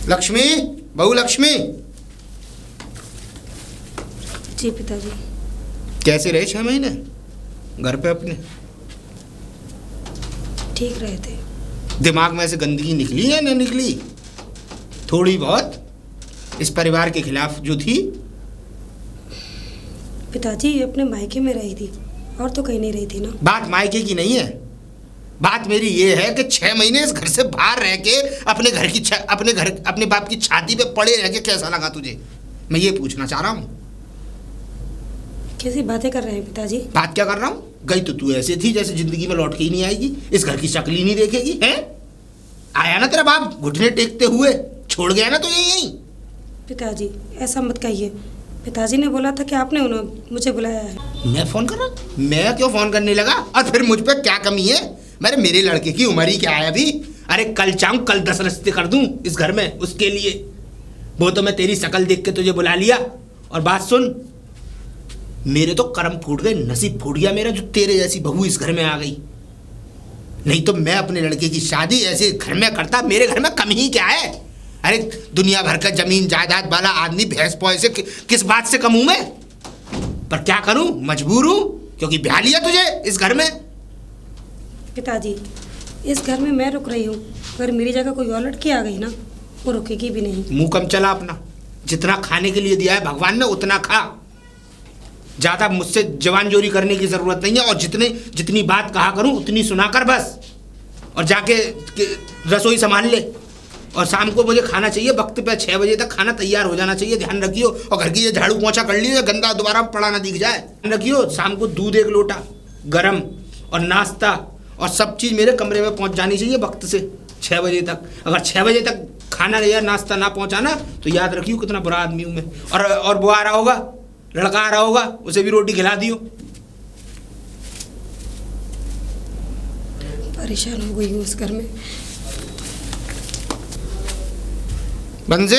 लक्ष्मी, बहू लक्ष्मी। जी पिताजी। कैसे रहे 6 महीने घर पे अपने? ठीक रहे थे। दिमाग में से गंदगी निकली या नहीं निकली? थोड़ी बहुत इस परिवार के खिलाफ जो थी? पिताजी अपने मायके में रही थी और तो कहीं नहीं रही थी ना। बात मायके की नहीं है, बात मेरी ये है कि 6 महीने इस घर से बाहर रह के अपने बाप की छाती पे पड़े रह के कैसा लगा तुझे? मैं ये पूछना चाह रहा हूँ। कैसी बातें कर रहे हैं पिताजी? बात क्या कर रहा हूँ? गई तो तू ऐसे थी जैसे जिंदगी में लौट के ही नहीं आएगी, इस घर की शक्ल ही नहीं देखेगी। हैं? आया ना तेरा बाप घुटने टेकते हुए, छोड़ गया ना तुझे यहीं। पिताजी ऐसा मत कहिए। पिताजी ने बोला था कि आपने मुझे बुलाया है। मैं फोन कर रहा? मैं क्यों फोन करने लगा? और फिर मुझ पे क्या कमी है? मेरे लड़के की उम्र ही क्या है अभी? अरे कल चाहूं कल 10 रिश्ते कर दूं इस घर में उसके लिए। वो तो मैं तेरी शक्ल देख के तुझे बुला लिया। और बात सुन, मेरे तो कर्म फूट गए, नसीब फूट गया मेरा जो तेरे जैसी बहू इस घर में आ गई। नहीं तो मैं अपने लड़के की शादी ऐसे घर में करता। मेरे घर में कमी ही क्या है? अरे दुनिया भर का जमीन जायदाद वाला आदमी भैंस पौए से किस बात से कम हूं मैं? पर क्या करूं, मजबूर हूं क्योंकि ब्याह लिया तुझे इस घर में। पिताजी इस घर में मैं रुक रही हूँ, अगर मेरी जगह कोई और लड़की आ गई ना, वो रुकेगी भी नहीं। मुंह कम चला अपना। जितना खाने के लिए दिया है भगवान ने उतना खा। ज्यादा मुझसे जवान जोरी करने की जरूरत नहीं है। और जितनी बात कहा करूं उतनी सुना कर बस। और जाके रसोई संभाल ले। और शाम को मुझे खाना चाहिए वक्त पे, 6 बजे तक खाना तैयार हो जाना चाहिए, ध्यान रखियो। और घर की ये झाड़ू पोंछा कर लियो, गंदा दोबारा पड़ा ना दिख जाए, ध्यान रखियो। शाम को दूध 1 लोटा गरम और नाश्ता और सब चीज़ मेरे कमरे में पहुंच जानी चाहिए वक्त से 6 बजे तक। अगर 6 बजे तक खाना या नाश्ता ना पहुंचाना तो याद रखियो कितना बुरा आदमी हूँ मैं। और वो आ रहा होगा, लड़का आ रहा होगा, उसे भी रोटी खिला दियो। परेशान हो गई हूँ उस घर में। बंसी,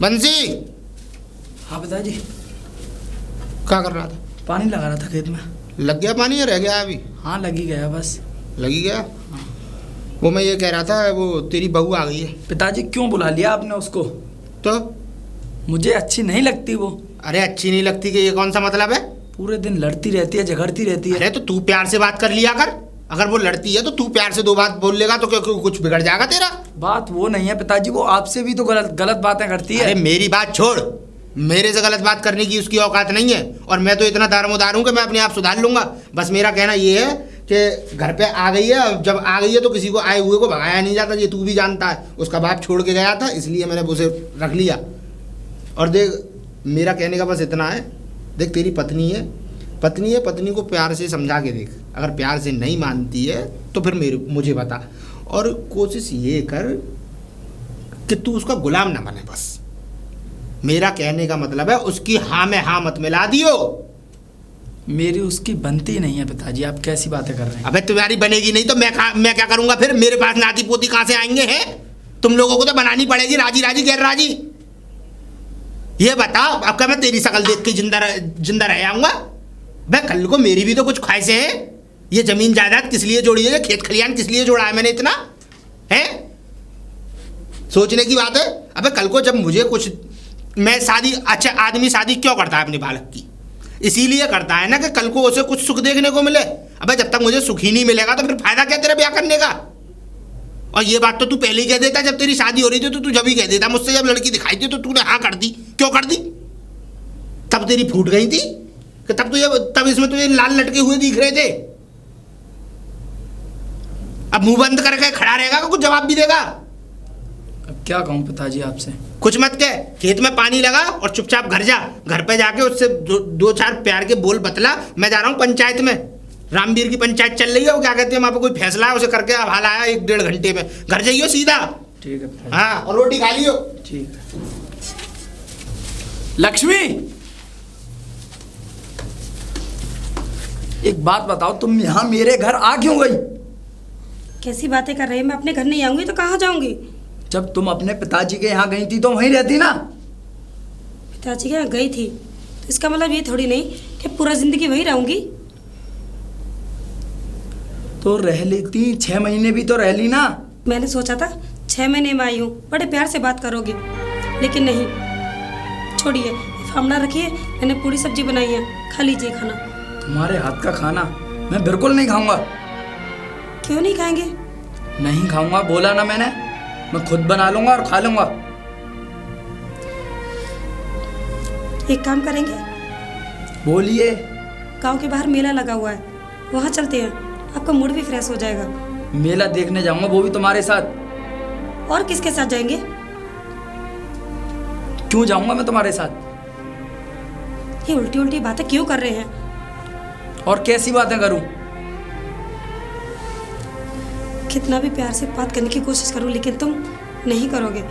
बंसी। हाँ पिताजी। क्या कर रहा था? पानी लगा रहा था खेत में। लग गया पानी या रह गया अभी? हाँ लगी गया बस। लगी गया? वो मैं ये कह रहा था, वो तेरी बहू आ गई है। पिताजी क्यों बुला लिया आपने उसको? तो मुझे अच्छी नहीं लगती वो। अरे अच्छी नहीं लगती कि ये कौन सा मतलब है? पूरे दिन लड़ती रहती है, झगड़ती रहती है। अरे तो तू प्यार से बात कर लिया कर। अगर वो लड़ती है तो तू प्यार से 2 बात बोल लेगा तो कुछ बिगड़ जाएगा तेरा? बात वो नहीं है पिताजी, वो आपसे भी तो गलत बातें करती है। अरे मेरी बात छोड़, मेरे से गलत बात करने की उसकी औकात नहीं है। और मैं तो इतना दारोमदार हूँ कि मैं अपने आप सुधार लूंगा। बस मेरा कहना ये है कि घर पे आ गई है, जब आ गई है तो किसी को आए हुए को भगाया नहीं जाता, ये तू भी जानता है। उसका बाप छोड़ के गया था इसलिए मैंने उसे रख लिया। और देख मेरा कहने का बस इतना है, देख तेरी पत्नी है, पत्नी को प्यार से समझा के देख। अगर प्यार से नहीं मानती है तो फिर मुझे बता। और कोशिश ये कर कि तू उसका गुलाम ना बने बस। मेरा कहने का मतलब है उसकी हाँ में हाँ मत मिला दियो। मेरी उसकी बनती नहीं है पिताजी, आप कैसी बातें कर रहे हैं? अबे तुम्हारी बनेगी नहीं तो मैं क्या करूंगा फिर? मेरे पास नाती पोती कहाँ से आएंगे? हैं तुम लोगों को तो बनानी पड़ेगी, राजी राजी गैर राजी। ये बता, अब क्या मैं तेरी शक्ल देख के जिंदा रह आऊंगा? भाई कल को मेरी भी तो कुछ ख्वाहिशें हैं। ये जमीन जायदाद किस लिए जोड़ी है? खेत खलियान किस लिए जोड़ा है मैंने इतना? है सोचने की बात है। अबे कल को जब मुझे कुछ, मैं शादी, अच्छा आदमी शादी क्यों करता है अपने बालक की? इसीलिए करता है ना कि कल को उसे कुछ सुख देखने को मिले। अबे जब तक मुझे सुख ही नहीं मिलेगा तो फिर फायदा क्या तेरा ब्याह करने का? और ये बात तो तू पहले ही कह देता, जब तेरी शादी हो रही थी तो तू जब ही कह देता मुझसे। जब लड़की दिखाई थी तो तूने हाँ कर दी, क्यों कर दी? तब तेरी फूट गई थी कि तब इसमें तुझे लाल लटके हुए दिख रहे थे। अब मुंह बंद करके खड़ा रहेगा कि कुछ जवाब भी देगा? अब क्या कहूँ पिताजी आपसे? कुछ मत कह, खेत में पानी लगा और चुपचाप घर जा। घर पे जाके उससे 2-4 प्यार के बोल बतला। मैं जा रहा हूँ पंचायत में, रामवीर की पंचायत चल रही है, वो क्या कहते हैं वहाँ पे कोई फैसला है, उसे करके अब हाल आया 1-1.5 घंटे में। घर जाइयो सीधा। ठीक है। हाँ और रोटी खा लियो। ठीक है। लक्ष्मी, एक बात बताओ, तुम यहाँ मेरे घर आ क्यों गई? कैसी बातें कर रहे हैं? मैं अपने घर नहीं आऊंगी तो कहाँ जाऊंगी? जब तुम अपने पिताजी के यहाँ गई थी तो वहीं रहती ना। पिताजी के यहाँ गई थी तो इसका मतलब ये थोड़ी नहीं कि पूरा जिंदगी वहीं रहूंगी। तो रह लेती, 6 महीने भी तो रह ली ना। मैंने सोचा था 6 महीने में आई हूँ, बड़े प्यार से बात करोगे, लेकिन नहीं। छोड़िए, फामड़ा रखिए, मैंने पूरी सब्जी बनाई है, खा लीजिए खाना। तुम्हारे हाथ का खाना मैं बिल्कुल नहीं खाऊंगा। क्यों नहीं खाएंगे? नहीं खाऊंगा, बोला ना मैंने। मैं खुद बना लूंगा और खा लूंगा। एक काम करेंगे, बोलिए। गांव के बाहर मेला लगा हुआ है, वहाँ चलते हैं, आपका मूड भी फ्रेश हो जाएगा। मेला देखने जाऊंगा, वो भी तुम्हारे साथ। और किसके साथ जाएंगे? क्यों जाऊंगा मैं तुम्हारे साथ? ये उल्टी उल्टी बातें क्यों कर रहे हैं? और कैसी बातें करूं? कितना भी प्यार से बात करने की कोशिश करूं, लेकिन तुम नहीं करोगे।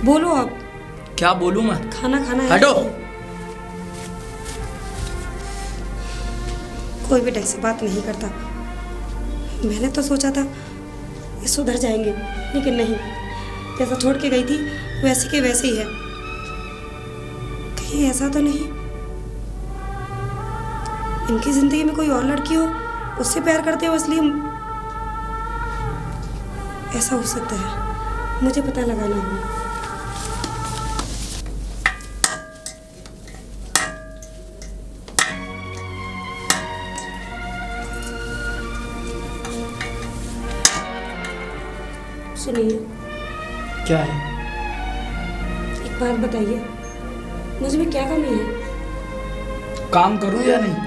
बोलो अब। क्या बोलूं मैं? खाना खाना है। हटो। कोई भी ढंग से बात नहीं करता। मैंने तो सोचा था ये सुधर जाएंगे, लेकिन नहीं। जैसा छोड़ के गई थी वैसे के वैसे ही है। कहीं ऐसा तो नहीं इनकी जिंदगी में कोई और लड़की हो, उससे प्यार करते हो, इसलिए ऐसा हो सकता है। मुझे पता लगाना होगा। सुनिए। क्या है? एक बात बताइए, मुझ में क्या कमी है? काम करूं या नहीं?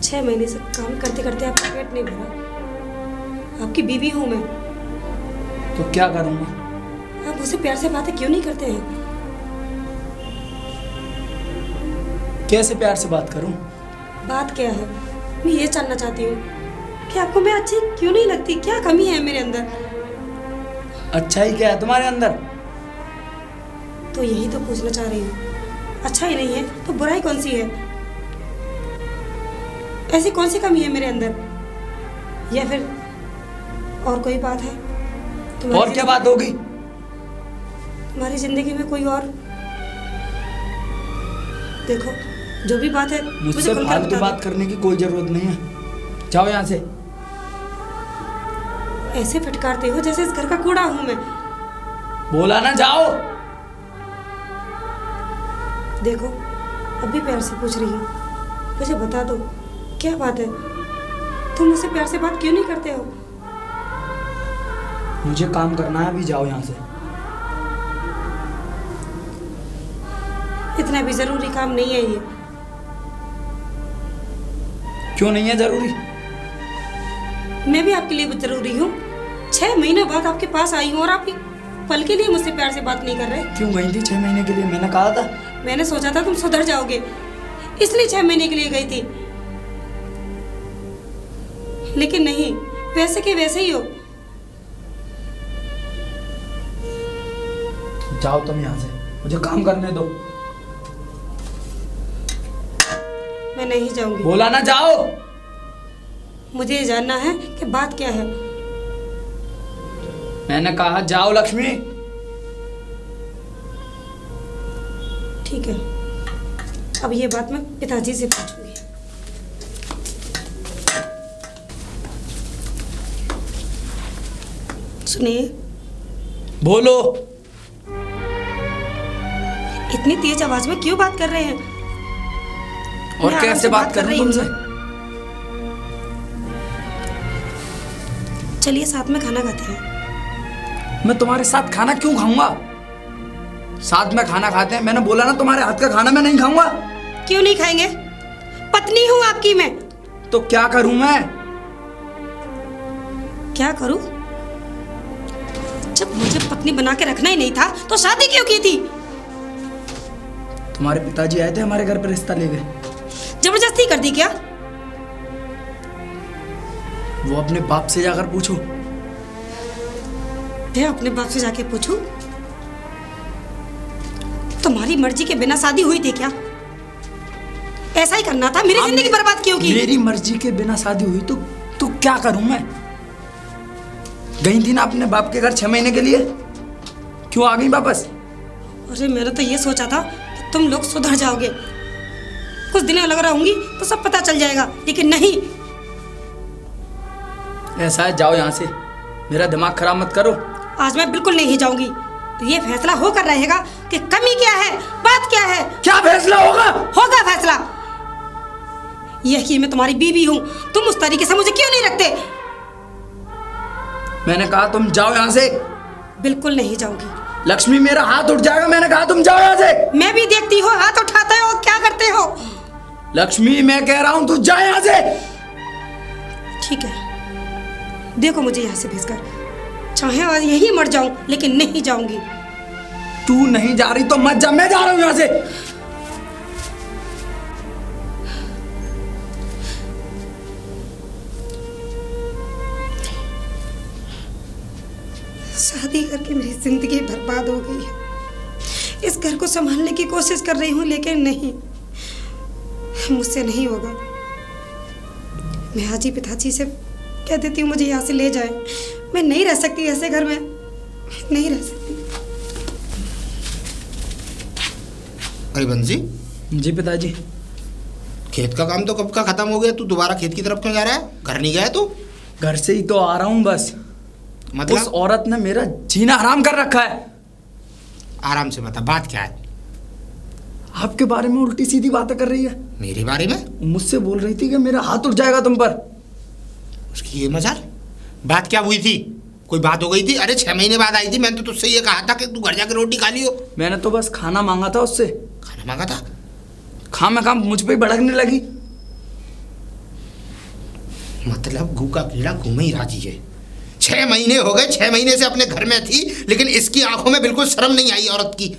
6 महीने से काम करते करते आपका पेट नहीं भरा। आपकी बीवी हूं मैं। तो क्या करूंगा? आप मुझसे प्यार से बातें क्यों नहीं करते हैं? कैसे प्यार से बात करूं? बात क्या है, मैं ये जानना चाहती हूँ कि आपको मैं अच्छी क्यों नहीं लगती? क्या कमी है मेरे अंदर? अच्छा ही क्या है तुम्हारे अंदर? तो यही तो पूछना चाह रही हूँ। अच्छा ही नहीं है तो बुराई कौन सी है? ऐसी कौन सी कमी है मेरे अंदर? या फिर और कोई बात है? और क्या बात होगी? तुम्हारी जिंदगी में कोई और? देखो, जो भी बात है मुझसे खुलकर फालतू बता दो। बात करने की कोई जरूरत नहीं है। जाओ यहाँ से। ऐसे फटकारते हो जैसे इस घर का कूड़ा हूं मैं। बोला ना, जाओ। देखो, अब भी प्यार से पूछ रही हूँ, मुझे बता दो क्या बात है? तुम मुझसे प्यार से बात क्यों नहीं करते हो? मुझे काम करना है, अभी जाओ यहाँ से। इतना भी जरूरी काम नहीं है ये। क्यों नहीं है जरूरी? मैं भी आपके लिए बहुत जरूरी हूँ। 6 महीने बाद आपके पास आई हूँ और आप पल के लिए मुझसे प्यार से बात नहीं कर रहे। क्यों गई थी 6 महीने के लिए? मैंने कहा था। मैंने सोचा था तुम सुधर जाओगे, इसलिए 6 महीने के लिए गई थी, लेकिन नहीं, वैसे के वैसे ही हो। जाओ तुम यहाँ से, मुझे काम करने दो। मैं नहीं जाऊंगी। बोला ना, जाओ। मुझे ये जानना है कि बात क्या है। मैंने कहा जाओ लक्ष्मी। ठीक है, अब ये बात मैं पिताजी से पूछूंगी। सुनिए। बोलो। इतनी तेज आवाज में क्यों बात कर रहे हैं? और मैं कैसे बात कर रही हूँ तुमसे? चलिए साथ में खाना खाते हैं। मैं तुम्हारे साथ खाना क्यों खाऊंगा? साथ में खाना खाते हैं, मैंने बोला ना तुम्हारे हाथ का खाना मैं नहीं खाऊंगा। क्यों नहीं खाएंगे? पत्नी हूं आपकी मैं। तो क्या करूं मैं? क्या करूं? जब मुझे पत्नी बना के रखना ही नहीं था तो शादी क्यों की थी? तुम्हारे पिताजी आए थे हमारे घर पर, रिश्ता ले गए। जबरदस्ती कर दी क्या? वो अपने बाप से जाकर पूछो। मैं अपने बाप से जाके पूछूं? तुम्हारी मर्जी के बिना शादी हुई थी क्या? ऐसा ही करना था? मेरी जिंदगी बर्बाद क्यों की? मेरी मर्जी के बिना शादी हुई तो क्या करूं मैं? गई थी ना अपने बाप के घर 6 महीने के लिए, क्यों आ गई वापस? अरे मैंने तो ये सोचा था कि तुम लोग सुधर जाओगे, कुछ दिन अलग रहूंगी तो सब पता चल जाएगा, लेकिन नहीं। ऐसा है, जाओ यहाँ से, मेरा दिमाग खराब मत करो। आज मैं बिल्कुल नहीं जाऊंगी। तो ये फैसला होकर रहेगा कि कमी क्या है, बात क्या है। क्या फैसला होगा? होगा फैसला यह कि मैं तुम्हारी बीवी हूँ। तुम उस तरीके से मुझे क्यों नहीं रखते? मैंने कहा तुम जाओ यहाँ से। बिल्कुल नहीं जाऊंगी। लक्ष्मी, मेरा हाथ उठ जाएगा। मैंने कहा तुम जाओ यहाँ से। मैं भी देखती हो हाथ उठाते हो, क्या करते हो। लक्ष्मी, मैं कह रहा हूँ तू जा यहाँ से। ठीक है, देखो मुझे यहाँ से भेजकर, चाहे आज यहीं मर जाऊं लेकिन नहीं जाऊंगी। तू नहीं जा रही तो मत जा, मैं जा रहा हूँ यहाँ से। शादी करके मेरी जिंदगी बर्बाद हो गई है। इस घर को संभालने की कोशिश कर रही हूँ लेकिन नहीं, मुझसे नहीं होगा। मैं आज ही पिताजी से कह देती हूँ मुझे यहाँ से ले जाए। मैं नहीं रह सकती ऐसे घर में, नहीं रह सकती। अरे बंसी जी पिताजी। खेत का काम तो कब का खत्म हो गया, तू दोबारा खेत की तरफ क्यों जा रहा है? घर नहीं गया तू? घर से ही तो आ रहा हूँ बस। मतलब उस औरत ने मेरा जीना हराम कर रखा है। आराम से बता, बात क्या है? आपके बारे में उल्टी सीधी बातें कर रही है। मेरे बारे में? मुझसे बोल रही थी कि मेरा हाथ उठ जाएगा तुम पर। उसकी ये मजाल। बात क्या हुई थी? कोई बात हो गई थी? अरे 6 महीने बाद आई थी, मैंने तो तुझसे ये कहा था कि तू घर जाकर रोटी खा लियो। मैंने तो बस खाना मांगा था उससे। खाना मांगा था? खाम मुझ पे ही भड़कने लगी। मतलब घू का कीड़ा घूमे ही राजी है। 6 महीने हो गए, 6 महीने से अपने घर में थी, लेकिन इसकी आंखों में बिल्कुल शर्म नहीं आई औरत की।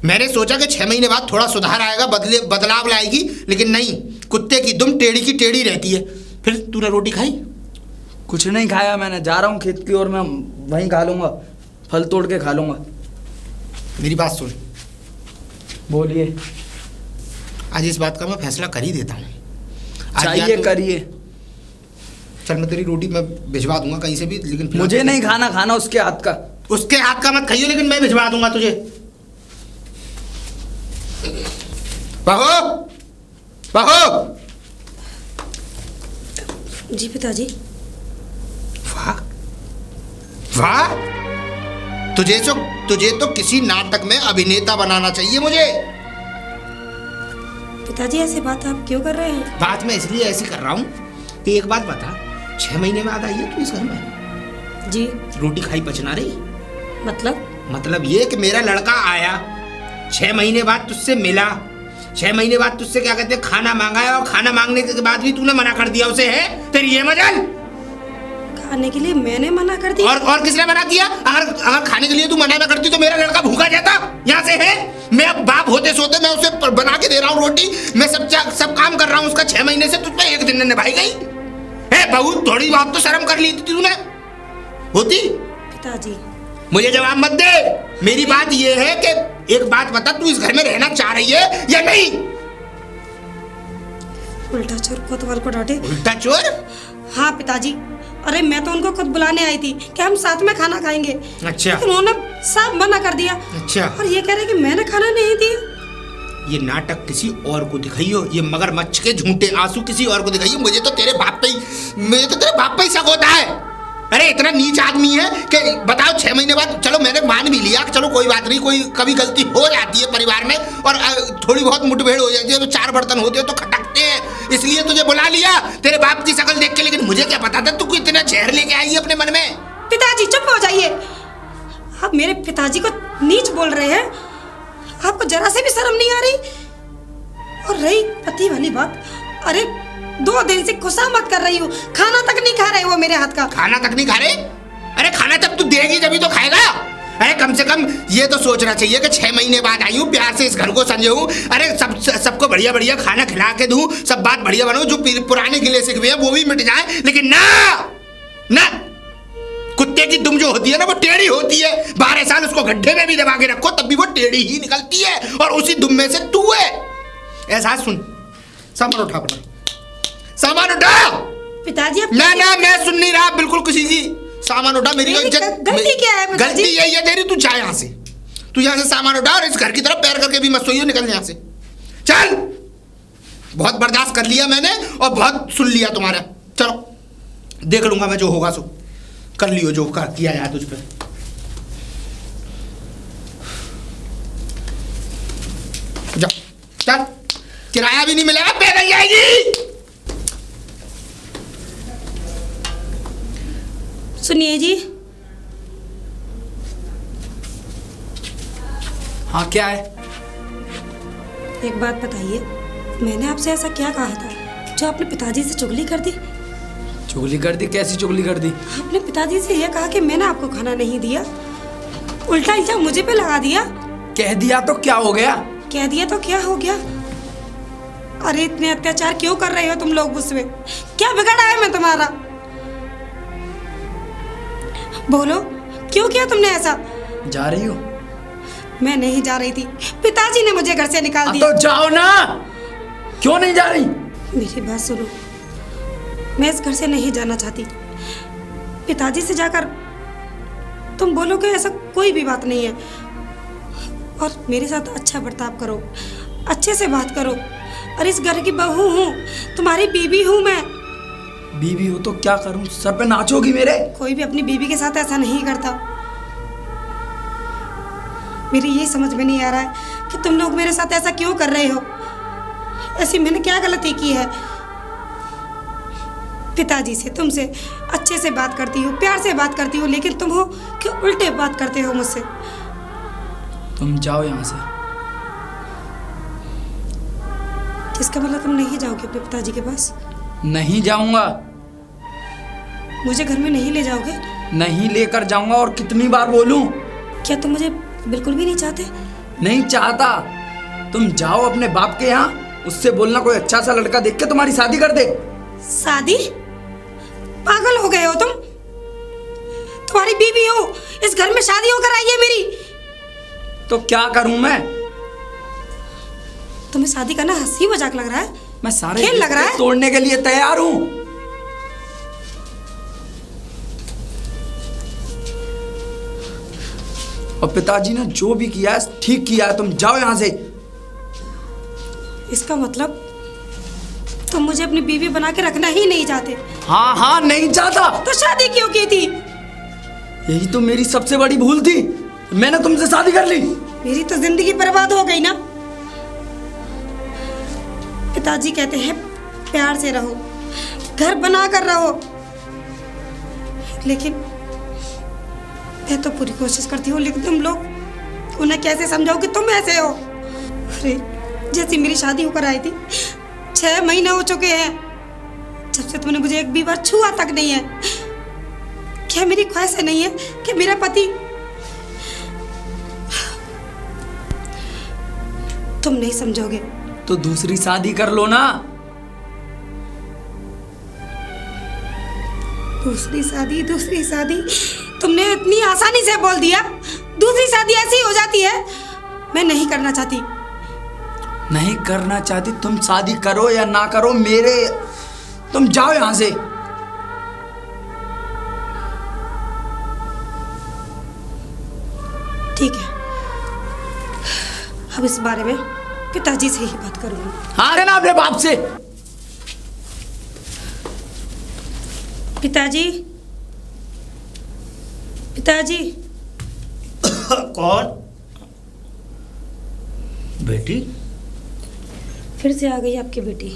मैंने सोचा कि 6 महीने बाद थोड़ा सुधार आएगा, बदलाव लाएगी, लेकिन नहीं, कुत्ते की दुम टेढ़ी की टेढ़ी रहती है। फिर तूने रोटी खाई? कुछ नहीं खाया मैंने, जा रहा हूँ खेत की ओर, मैं वहीं खा लूंगा, फल तोड़ के खा लूंगा। मेरी बात सुन। बोलिए। आज इस बात का मैं फैसला कर ही देता हूँ। चाहिए करिए। चल मैं तेरी रोटी मैं भिजवा दूंगा कहीं से भी, लेकिन मुझे नहीं खाना उसके हाथ का। उसके हाथ का मत खाइयो, लेकिन मैं भिजवा दूंगा तुझे। बहू, बहू। जी पिताजी। वाह वाह, तुझे तो किसी नाटक में अभिनेता बनाना चाहिए मुझे। पिताजी ऐसी बात आप क्यों कर रहे हैं? बात मैं इसलिए ऐसी कर रहा हूँ कि एक बात बता, 6 महीने बाद आई है तू इस घर में। जी। रोटी खाई पचना रही? मतलब ये कि मेरा लड़का आया, 6 महीने बाद तुझसे मिला, 6 महीने बाद तुझसे क्या कहते हैं खाना मांगा है, और खाना मांगने के बाद भी तूने मना कर दिया उसे। है तेरी ये मजाल? खाने के लिए मैंने मना कर दिया? और किसने मना किया? अगर खाने के लिए तू मना ना करती तो मेरा लड़का भूखा जाता यहाँ से। है मैं अब बाप होते सोते मैं उसे बना के दे रहा हूँ रोटी, मैं सब काम कर रहा हूँ उसका। 6 महीने से तुझ पे एक दिन निभाई गई है। बहू, थोड़ी बहुत तो शर्म कर ली थी तूने, होती? पिताजी मुझे जवाब मत दे। मेरी बात ये है कि एक बात बता, तू इस घर में रहना चाह रही है या नहीं? उल्टा चोर कोतवाल को डांटे। उल्टा चोर? हाँ पिताजी, अरे मैं तो उनको खुद बुलाने आई थी कि हम साथ में खाना खाएंगे। अच्छा। उन्होंने साफ मना कर दिया। अच्छा। और ये कह रहे कि मैंने खाना नहीं दिया। ये नाटक किसी और को दिखाइयो, ये मगरमच्छ के झूठे आंसू किसी और को दिखाइयो। मुझे तो तेरे बाप पे ही शक होता है। अरे इतना नीच आदमी है कि बताओ 6 महीने बाद, चलो मैंने मान भी लिया, चलो कोई बात नहीं, कोई कभी गलती हो जाती है परिवार में, और थोड़ी बहुत मुठभेड़ हो जाती है, तो 4 बर्तन होते हैं तो खटकते हैं, इसलिए तुझे बुला लिया तेरे बाप की शक्ल देख के। लेकिन मुझे क्या पता था तू इतना जहर लेके आई है अपने मन में। पिताजी चुप हो जाइए। आप मेरे पिताजी को नीच बोल रहे हैं, आपको जरा से भी शर्म नहीं आ रही? और रही पति वाली बात, अरे 2 दिन से खुशामद कर रही हूँ, खाना तक नहीं खा रहे वो मेरे हाथ का। खाना तक नहीं खा रहे? अरे खाना जब तू देगी जब तो खाएगा। अरे कम से कम ये तो सोचना चाहिए कि 6 महीने बाद आई हूँ, प्यार से इस घर को संजूं, अरे सबको बढ़िया बढ़िया खाना खिला के दूं, सब बात बढ़िया बनाऊं, जो पुराने गिले शिकवे हैं वो भी मिट जाए। लेकिन ना, कुत्ते की दुम जो होती है ना वो टेढ़ी होती है। 12 साल उसको गड्ढे में भी दबा के रखो तब भी वो टेढ़ी ही निकलती है, और उसी दुम में से तू है। ऐसा सुन, सामान उठा अपना, सामान उठा। पिताजी ना मैं सुन नहीं रहा बिल्कुल किसी की। सामान उठा। मेरी गलती क्या है पिताजी? गलती यही है तेरी, तू जा यहाँ से, तू यहाँ से सामान उठा और इस घर की तरफ पैर करके भी मत सोइयो, निकल यहाँ से, चल। बहुत बर्दाश्त कर लिया मैंने और बहुत सुन लिया तुम्हारा। चलो देख लूंगा मैं, जो होगा सो कर लियो, जो कर किया जाए तुझ पे। जा चल, किराया भी नहीं मिलेगा, पैदल जाएगी। सुनिए जी। हाँ क्या है? एक बात बताइए, मैंने आपसे ऐसा क्या कहा था जो आपने पिताजी से चुगली कर दी? चुगली कर दी? कैसी चुगली कर दी? आपने पिताजी से यह कहा कि मैंने आपको खाना नहीं दिया, उल्टा इल्जाम मुझे पे लगा दिया। कह दिया तो क्या हो गया? कह दिया तो क्या हो गया? अरे इतने अत्याचार क्यों कर रहे हो तुम लोग मुझसे? क्या बिगड़ा है मैं तुम्हारा? बोलो, क्यों किया तुमने ऐसा? जा रही हो? मैं नहीं जा रही थी, पिताजी ने मुझे घर से निकाल दिया। तो जाओ ना, क्यों नहीं जा रही? मेरी बात सुनो, मैं इस घर से नहीं जाना चाहती। पिताजी से जाकर तुम बोलोगे ऐसा कोई भी बात नहीं है, और मेरे साथ अच्छा बर्ताव करो, अच्छे से बात करो। और इस घर की बहू हूँ, तुम्हारी बीवी हूँ मैं। बीवी हो तो क्या करूं? सर पे नाचोगी मेरे? कोई भी अपनी बीवी के साथ ऐसा नहीं करता। मेरी ये समझ में नहीं आ रहा है कि तुम लोग मेरे साथ ऐसा क्यों कर रहे हो। ऐसी मैंने क्या गलती की है? पिताजी से, तुमसे अच्छे से बात करती हो, प्यार से बात करती हो, लेकिन तुम हो क्यों उल्टे बात करते हो मुझसे? तुम जाओ यहाँ से। इसका मतलब तुम नहीं जाओगे अपने पिताजी के पास? नहीं जाऊंगा। मुझे घर में नहीं ले जाओगे? नहीं लेकर जाऊंगा। और कितनी बार बोलूं? क्या तुम मुझे बिल्कुल भी नहीं चाहते? नहीं चाहता। तुम जाओ अपने बाप के यहाँ, उससे बोलना कोई अच्छा सा लड़का देख के तुम्हारी शादी कर दे। शादी? पागल हो गए हो तुम? तुम्हारी बीवी हो, इस घर में शादी होकर आई है मेरी। तो क्या करूं मैं? तुम्हें शादी करना हंसी मजाक लग रहा है? मैं सारे खेल लग रहा है? तोड़ने के लिए तैयार हूं। और पिताजी ने जो भी किया है ठीक किया है। तुम जाओ यहां से। इसका मतलब तुम मुझे अपनी बीवी बना के रखना ही नहीं चाहते? हाँ हाँ, नहीं चाहता। तो शादी क्यों की थी? यही तो मेरी सबसे बड़ी भूल थी, मैंने तुमसे शादी कर ली। मेरी तो जिंदगी बर्बाद हो गई ना। पिताजी कहते हैं प्यार से रहो, घर बना कर रहो, लेकिन मैं तो पूरी कोशिश करती हूँ, लेकिन तुम लोग उन्हें कैसे समझाओ कि तुम ऐसे हो? अरे जैसी मेरी शादी होकर आई थी, 6 महीने हो चुके हैं, जब से तुमने मुझे एक भी बार छुआ तक नहीं है। क्या मेरी ख्वाहिश नहीं है कि मेरा पति? तुम नहीं समझोगे तो दूसरी शादी कर लो ना। दूसरी शादी तुमने इतनी आसानी से बोल दिया। दूसरी शादी ऐसी हो जाती है? मैं नहीं करना चाहती। नहीं करना चाहती? तुम शादी करो या ना करो, तुम जाओ यहां से। ठीक है, अब इस बारे में पिताजी से ही बात करूंगी। हाँ ना, अपने बाप से। पिताजी, पिताजी। कौन? बेटी? फिर से आ गई आपकी बेटी,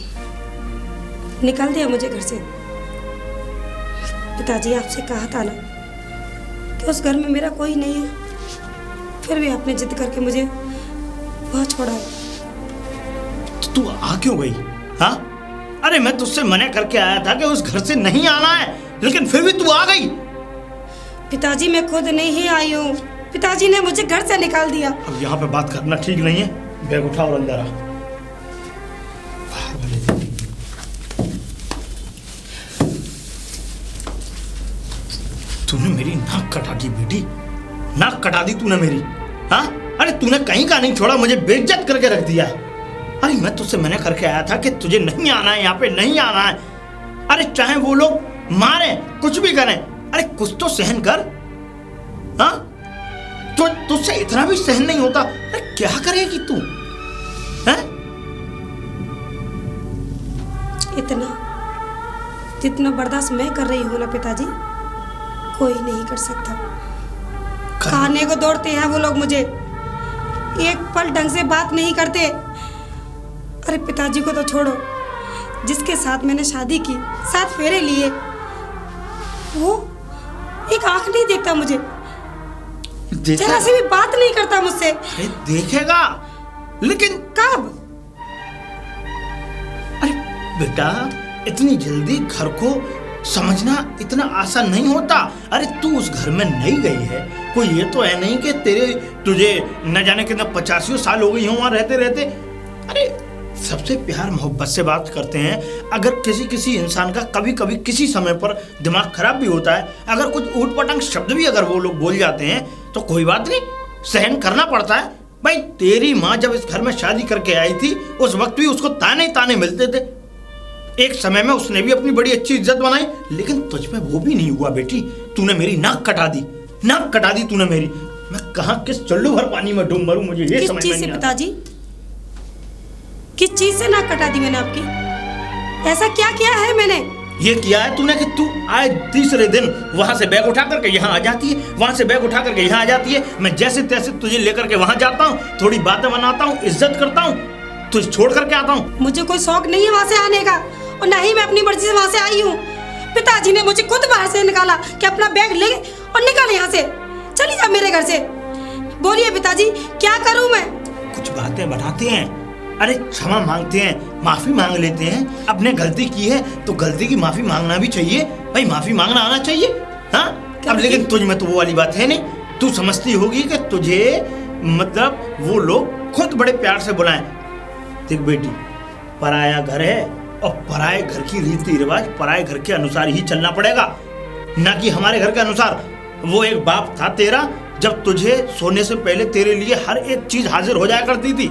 निकाल दिया मुझे घर से। पिताजी आपसे कहा था ना कि उस घर में मेरा कोई नहीं है, फिर भी आपने जिद करके मुझे वहां छोड़ा है। तो तू आ क्यों गई? हाँ, अरे मैं तुझसे मना करके आया था कि उस घर से नहीं आना है, लेकिन फिर भी तू आ गई। पिताजी मैं खुद नहीं आई हूँ, पिताजी ने मुझे घर से निकाल दिया। अब यहाँ पे बात करना ठीक नहीं है, बैग उठा और अंदर आ। तूने मेरी नाक कटा दी बेटी, नाक कटा दी तूने मेरी। हाँ, अरे तूने कहीं का नहीं छोड़ा, मुझे बेइज्जत करके रख दिया। अरे मैं तुझसे मना करके आया था कि तुझे नहीं आना है, यहाँ पे नहीं आना है। अरे चाहे वो लोग मारे, कुछ भी करें, अरे कुछ तो सहन कर। हाँ, तो तुझसे इतना भी सहन नहीं होता। अरे क्या करेगी तू? हैं? इतना जितना बर्दाश्त मैं कर रही हूँ ना पिताजी, कोई नहीं कर सकता। खाने को दौड़ते हैं वो लोग, मुझे एक पल ढंग से बात नहीं करते। अरे पिताजी को तो छोड़ो, जिसके साथ मैंने शादी की, 7 फेरे लिए, वो एक आंख नहीं देखता मुझे, जरा से भी बात नहीं करता मुझसे। देखेगा लेकिन कब? अरे बेटा, इतनी जल्दी घर को समझना इतना आसान नहीं होता। अरे तू उस घर में नहीं गई है, कोई ये तो है नहीं कि तुझे न जाने कितना 85 साल हो गई हो वहां रहते रहते। अरे सबसे प्यार मोहब्बत से बात करते हैं। अगर किसी इंसान का कभी कभी किसी समय पर दिमाग खराब भी होता है, अगर कुछ ऊटपटांग शब्द भी अगर वो लोग बोल जाते हैं तो कोई बात नहीं, सहन करना पड़ता है। भाई तेरी माँ जब इस घर में शादी करके आई थी, उस वक्त भी उसको ताने ताने मिलते थे। एक समय में उसने भी अपनी बड़ी अच्छी इज्जत बनाई, लेकिन तुझ पे वो भी नहीं हुआ बेटी। तूने मेरी नाक कटा दी तूने मेरी। मैं कहां किस चुल्लू भर पानी में डूब मरूं, मुझे ये समझ में नहीं आता। पिताजी, किस चीज से नाक कटा दी मैंने आपकी? ऐसा क्या किया है मैंने? ये किया है तूने कि तू आए तीसरे दिन वहां से बैग उठा करके यहाँ आ जाती है, वहां से बैग उठा करके यहाँ आ जाती है। मैं जैसे तैसे तुझे लेकर के वहां जाता हूँ, थोड़ी बातें बनाता हूँ, इज्जत करता हूँ, तुझे छोड़ करके आता हूँ। मुझे कोई शौक नहीं है वहां से आने का, और ना ही मैं अपनी मर्जी से वहां से आई हूँ। पिताजी ने मुझे खुद बाहर से निकाला कि अपना बैग ले और निकल यहाँ से, चली जा मेरे घर से। बोलिए पिताजी, क्या करूँ मैं? कुछ बातें बनाते हैं, अरे क्षमा मांगते हैं, माफी मांग लेते हैं। अपने गलती की है तो गलती की माफी मांगना भी चाहिए भाई, माफी मांगना आना चाहिए। हाँ अब लेकिन तुझ में तो वो वाली बात है नहीं। तू समझती होगी कि तुझे मतलब वो लोग खुद बड़े प्यार से बुलाएं। देख बेटी, पराया घर है और पराए घर की रीति रिवाज पराए घर के अनुसार ही चलना पड़ेगा, ना कि हमारे घर के अनुसार। वो एक बाप था तेरा, जब तुझे सोने से पहले तेरे लिए हर एक चीज हाजिर हो जाया करती थी।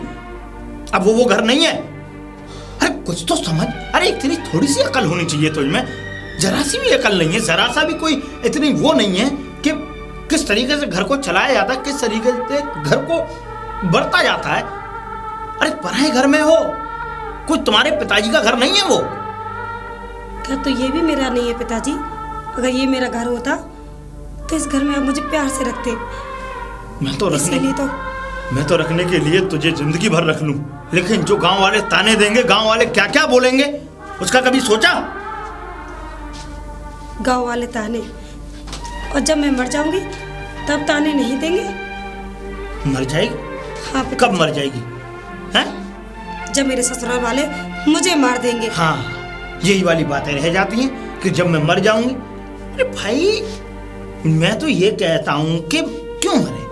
अब वो घर नहीं है। अरे कुछ तो समझ, अरे इतनी थोड़ी सी अकल होनी चाहिए तुझमें। जरा सी भी अकल नहीं है, जरा सा भी कोई इतनी वो नहीं है कि किस तरीके से घर को चलाया जाता है, किस तरीके से घर को बरता जाता है। अरे पराए घर में हो, कोई तुम्हारे पिताजी का घर नहीं है वो। घर तो ये भी मेरा नहीं है पिताजी। अगर ये मेरा घर होता तो इस घर में आप मुझे प्यार से रखते। मैं तो रखने के लिए तुझे जिंदगी भर रख लूं, लेकिन जो गांव वाले ताने देंगे, गांव वाले क्या क्या बोलेंगे, उसका कभी सोचा? गांव वाले ताने, और जब मैं मर जाऊंगी तब ताने नहीं देंगे? मर जाएगी? हाँ। कब मर जाएगी? हैं? जब मेरे ससुराल वाले मुझे मार देंगे। हाँ, यही वाली बातें रह जाती हैं कि जब मैं मर जाऊंगी। अरे भाई, मैं तो ये कहता हूं कि क्यों मरे,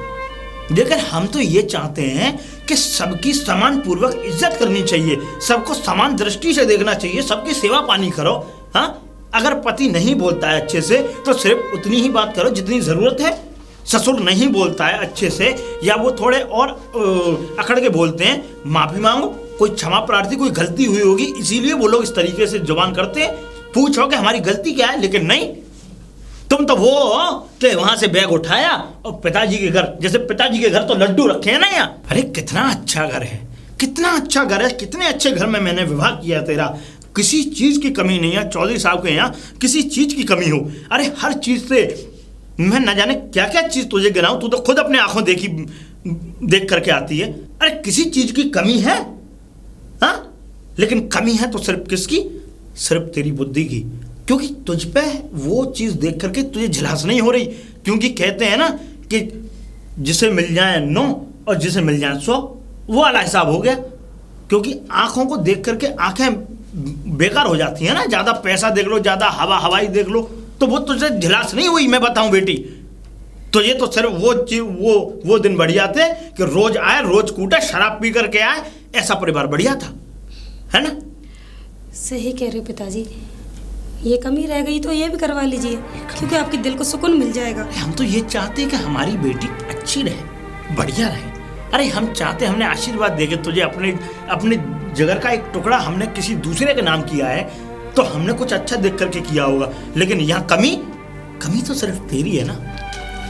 लेकिन हम तो ये चाहते हैं कि सबकी समान पूर्वक इज्जत करनी चाहिए, सबको समान दृष्टि से देखना चाहिए, सबकी सेवा पानी करो। हाँ, अगर पति नहीं बोलता है अच्छे से तो सिर्फ उतनी ही बात करो जितनी जरूरत है। ससुर नहीं बोलता है अच्छे से, या वो थोड़े और अकड़ के बोलते हैं, माफी मांगो, कोई क्षमा प्रार्थी, कोई गलती हुई होगी इसीलिए वो लोग इस तरीके से जुबान करते हैं। पूछो कि हमारी गलती क्या है, लेकिन नहीं, तुम तो वो हो कि वहां से बैग उठाया और पिताजी के घर, जैसे पिताजी के घर तो लड्डू रखे हैं ना यहाँ। अरे कितना अच्छा घर है, कितना अच्छा घर है, कितने अच्छे घर में मैंने विवाह किया तेरा, किसी चीज की कमी नहीं है। चौधरी साहब के यहाँ किसी चीज की कमी हो, अरे हर चीज से मैं न जाने क्या क्या चीज तुझे गिनाऊं, तू तो खुद अपने आंखों देख करके आती है। अरे किसी चीज की कमी है? हाँ, लेकिन कमी है तो सिर्फ किसकी? सिर्फ तेरी बुद्धि की, क्योंकि तुझ पे वो चीज देख करके तुझे झिलास नहीं हो रही। क्योंकि कहते हैं ना कि जिसे मिल जाए 9 और जिसे मिल जाए 100, वो वाला हिसाब हो गया। क्योंकि आंखों को देख करके आंखें बेकार हो जाती है ना, ज्यादा पैसा देख लो, ज्यादा हवाई देख लो, तो वो तुझे झिलास नहीं हुई। मैं बताऊं बेटी, तो ये तो सिर्फ वो दिन बढ़िया थे कि रोज आए, रोज कूटे, शराब पी करके आए, ऐसा परिवार बढ़िया था, है ना? सही कह रहे हो पिताजी, ये कमी रह गई तो ये भी करवा लीजिए, क्योंकि आपके दिल को सुकून मिल जाएगा। हम तो ये चाहते हैं कि हमारी बेटी अच्छी रहे, बढ़िया रहे। अरे हम चाहते, हमने आशीर्वाद देके तुझे अपने जगह का एक टुकड़ा हमने किसी दूसरे के नाम किया है, तो हमने कुछ अच्छा देख करके किया होगा। लेकिन यहाँ कमी तो सिर्फ तेरी है ना।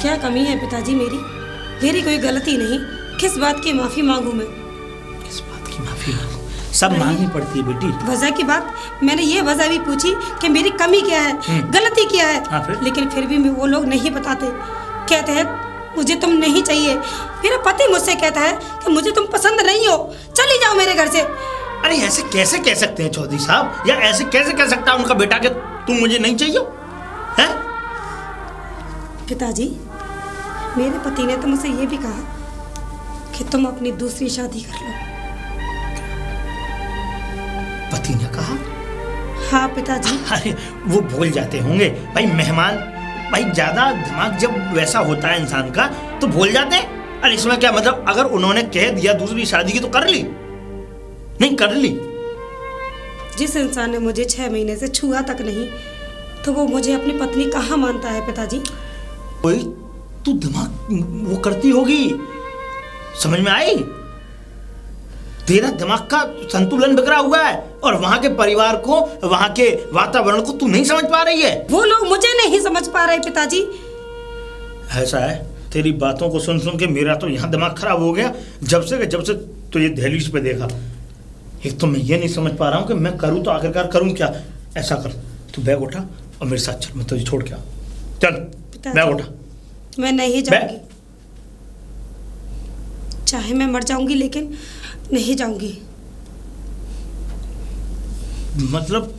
क्या कमी है पिताजी मेरी कोई गलती नहीं। किस बात की माफी मांगू मैं? किस बात की माफी मांगू? सब मांगनी पड़ती है बेटी। वजह की बात मैंने ये वजह भी पूछी कि मेरी कमी क्या है, गलती क्या है। हाँ, फिर? लेकिन फिर भी वो लोग नहीं बताते। कहते हैं मुझे तुम नहीं चाहिए। मेरा पति मुझसे कहता है कि मुझे तुम पसंद नहीं हो, चली जाओ मेरे घर से। अरे ऐसे कैसे कह सकते हैं चौधरी साहब, या ऐसे कैसे कह सकता है उनका बेटा कि तुम मुझे नहीं चाहिए हैं? पिताजी, मेरे पति ने तो मुझसे ये भी कहा कि तुम अपनी दूसरी शादी कर लो। पति ने कहा? हाँ पिताजी। अरे वो भूल जाते होंगे भाई, मेहमान भाई, ज्यादा दिमाग जब वैसा होता है इंसान का तो भूल जाते हैं। अरे इसमें क्या मतलब, अगर उन्होंने कह दिया दूसरी शादी की तो कर ली, नहीं कर ली। जिस इंसान ने मुझे 6 महीने से छुआ तक नहीं, तो वो मुझे अपनी पत्नी कहाँ मानता है पिताजी? कोई तू दिमाग वो करती होगी, समझ में आई? तेरा दिमाग का संतुलन बिगड़ा हुआ है और वहां के परिवार को, वहां के वातावरण को तू नहीं समझ पा रही है। वो लोग मुझे नहीं समझ पा रहे पिताजी। ऐसा है, तेरी बातों को सुन सुन के मेरा तो यहाँ दिमाग खराब हो गया जब से तुझे दहलीज पे देखा। एक तो मैं ये नहीं समझ पा रहा हूँ कि मैं करूँ तो आखिरकार करूँ क्या। ऐसा कर, तू बैग उठा और मेरे साथ चल, मैं तुझे छोड़ के आऊँ। चल बैग उठा। मैं नहीं जाऊंगी, चाहे मैं मर जाऊंगी लेकिन नहीं जाऊंगी। मतलब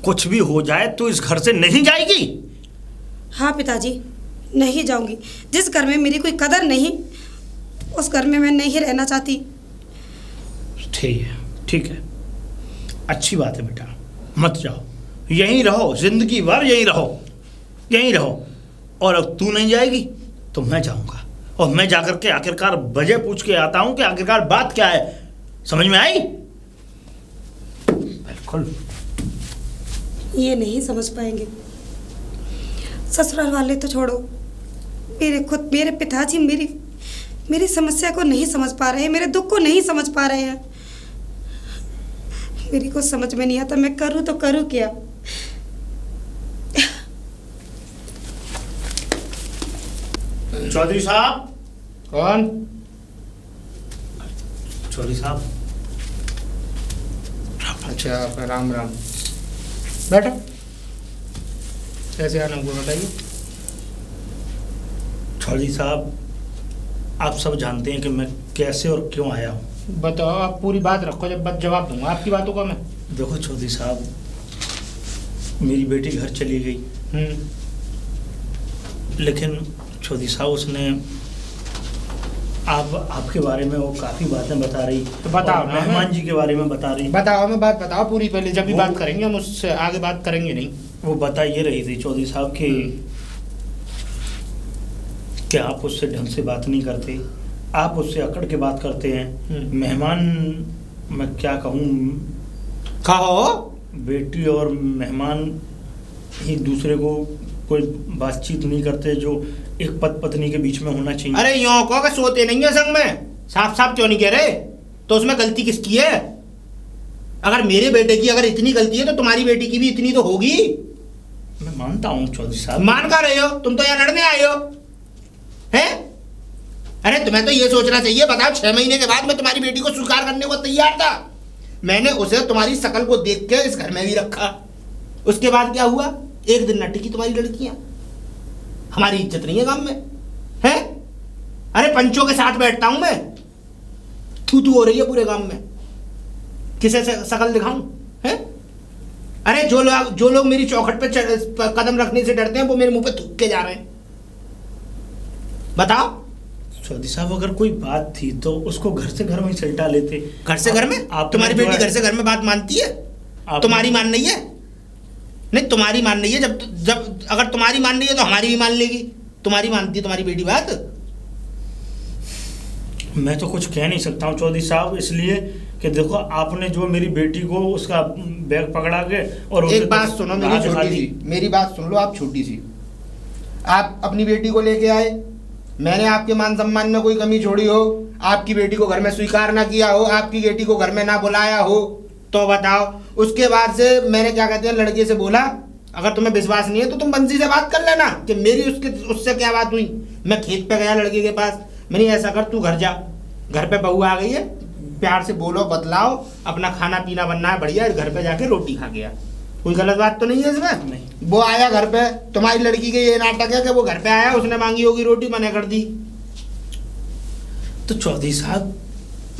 कुछ भी हो जाए तो इस घर से नहीं जाएगी? हाँ पिताजी, नहीं जाऊंगी। जिस घर में मेरी कोई कदर नहीं, उस घर में मैं नहीं रहना चाहती। ठीक है, अच्छी बात है बेटा, मत जाओ, यहीं रहो, जिंदगी भर यहीं रहो। और अब तू नहीं जाएगी तो मैं जाऊंगा, और मैं जाकर के आखिरकार वजह पूछ के आता हूं कि आखिरकार बात क्या है। समझ में आई? बिल्कुल। ये नहीं समझ पाएंगे। ससुराल वाले तो छोड़ो, मेरे पिताजी मेरी समस्या को नहीं समझ पा रहे हैं, मेरे दुख को नहीं समझ पा रहे हैं। मेरी को समझ में नहीं आता मैं करूं तो करूं क्या। चौधरी साहब। कौन? चौधरी साहब। अच्छा, राम राम। बैठो। कैसे आना हुआ बताइए। चौधरी साहब, आप सब जानते हैं कि मैं कैसे और क्यों आया हूँ। बताओ, आप पूरी बात रखो, जब बात जवाब दूंगा आपकी बातों का मैं। देखो चौधरी साहब, मेरी बेटी घर चली गई, लेकिन चौधरी साहब उसने आपके बारे में वो काफ़ी बातें बता रही। तो बताओ ना। मेहमान जी के बारे में बता रही। बताओ, मैं बात बताओ पूरी पहले, जब भी बात करेंगे हम, उससे आगे बात करेंगे नहीं। वो बता ये रही थी चौधरी साहब कि आप उससे ढंग से बात नहीं करते, आप उससे अकड़ के बात करते हैं। मेहमान, मैं क्या कहूँ, कहो। बेटी और मेहमान एक दूसरे को कोई बातचीत नहीं करते जो एक पत्नी के बीच में होना चाहिए। अरे यूं कहो कि सोते नहीं है संग में, साफ साफ क्यों नहीं कह रहे? तो उसमें गलती किसकी है? अगर मेरे बेटे की अगर इतनी गलती है तो तुम्हारी बेटी की भी इतनी तो होगी। मैं मानता हूँ चौधरी साहब। मान का रहे हो तुम, तो यहाँ लड़ने आए हो हैं? अरे तुम्हें तो ये सोचना चाहिए। बताओ, 6 महीने के बाद मैं तुम्हारी बेटी को स्वीकार करने को तैयार था। मैंने उसे तुम्हारी शकल को देख के इस घर में भी रखा। उसके बाद क्या हुआ? एक दिन न टिकी तुम्हारी लड़कियां। हमारी इज्जत नहीं है गांव में, हैं? अरे पंचों के साथ बैठता हूं मैं, थू थू हो रही है पूरे गांव में। किसे से शकल दिखाऊं, हैं? अरे जो लोग मेरी चौखट पे कदम रखने से डरते हैं वो मेरे मुंह पे थूक के जा रहे हैं। बताओ चौधरी साहब, अगर कोई बात थी तो उसको घर से घर में ही सलटा लेते। घर से घर में? तुम्हारी बेटी घर से घर में बात मानती है? तुम्हारी मान नहीं है? नहीं, तुम्हारी मान नहीं है। जब अगर तुम्हारी मान नहीं है तो हमारी भी मान लेगी। तुम्हारी मानती है तुम्हारी बेटी बात? मैं तो कुछ कह नहीं सकता हूँ चौधरी साहब, इसलिए कि देखो आपने जो मेरी बेटी को उसका बैग पकड़ा के और एक बात सुनो मेरी छोटी सी, मेरी बात सुन लो आप छोटी सी। आप अपनी बेटी को लेके आए, मैंने आपके मान सम्मान में कोई कमी छोड़ी हो, आपकी बेटी को घर में स्वीकार ना किया हो, आपकी बेटी को घर में ना बुलाया हो, तो बताओ। उसके बाद से मैंने क्या कहते हैं लड़के से बोला, अगर तुम्हें विश्वास नहीं है तो तुम बंसी से बात कर लेना कि मेरी उससे क्या बात हुई। मैं खेत पे गया लड़के के पास, मैंने ऐसा कर तू घर जा, घर पे बहू आ गई है, प्यार से बोलो, बतलाओ, अपना खाना पीना बनना है बढ़िया, घर पे जाके रोटी खा गया। कोई गलत बात तो नहीं है इसमें? नहीं। वो आया घर पे, तुम्हारी लड़की के ये नाटक है कि वो घर पे आया, उसने मांगी होगी रोटी, मना कर दी। तो चौधरी साहब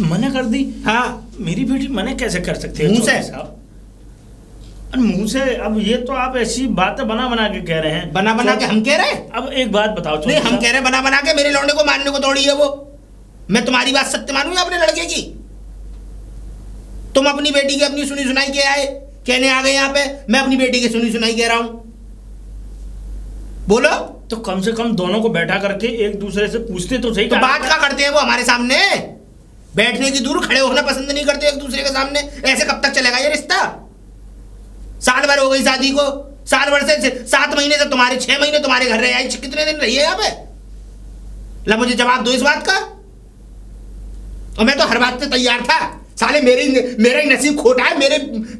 मना कर दी? हाँ, मेरी बेटी मना कैसे कर सकते हैं मुंह से? चौधरी साहब? अरे मुंह से? अब ये तो आप ऐसी बातें बना बना के कह रहे हैं। बना बना के हम कह रहे हैं? अब एक बात बताओ नहीं, चौधरी हम साहब, कह रहे हैं बना बना के, मेरे लौंडे को मारने को दौड़ी है वो। मैं तुम्हारी बात सत्य मानूं या अपने लड़के की? तुम अपनी बेटी की अपनी सुनी सुनाई के आए, कहने आ गए यहाँ पे, मैं अपनी बेटी की सुनी सुनाई कह रहा हूं। बोलो। तो कम से कम दोनों को बैठा करके एक दूसरे से पूछते तो सही। तो बात क्या करते हैं वो हमारे सामने? बैठने की दूर, खड़े होना पसंद नहीं करते एक दूसरे के सामने। ऐसे कब तक चलेगा ये रिश्ता? साल भर हो गई शादी को, साल भर से 7 महीने से तुम्हारे, 6 महीने तुम्हारे घर रहे आई, कितने दिन रही है यहाँ पे? ला मुझे जवाब दो इस बात का। और मैं तो हर बात से तैयार था। साले मेरा ही नसीब खोटा है,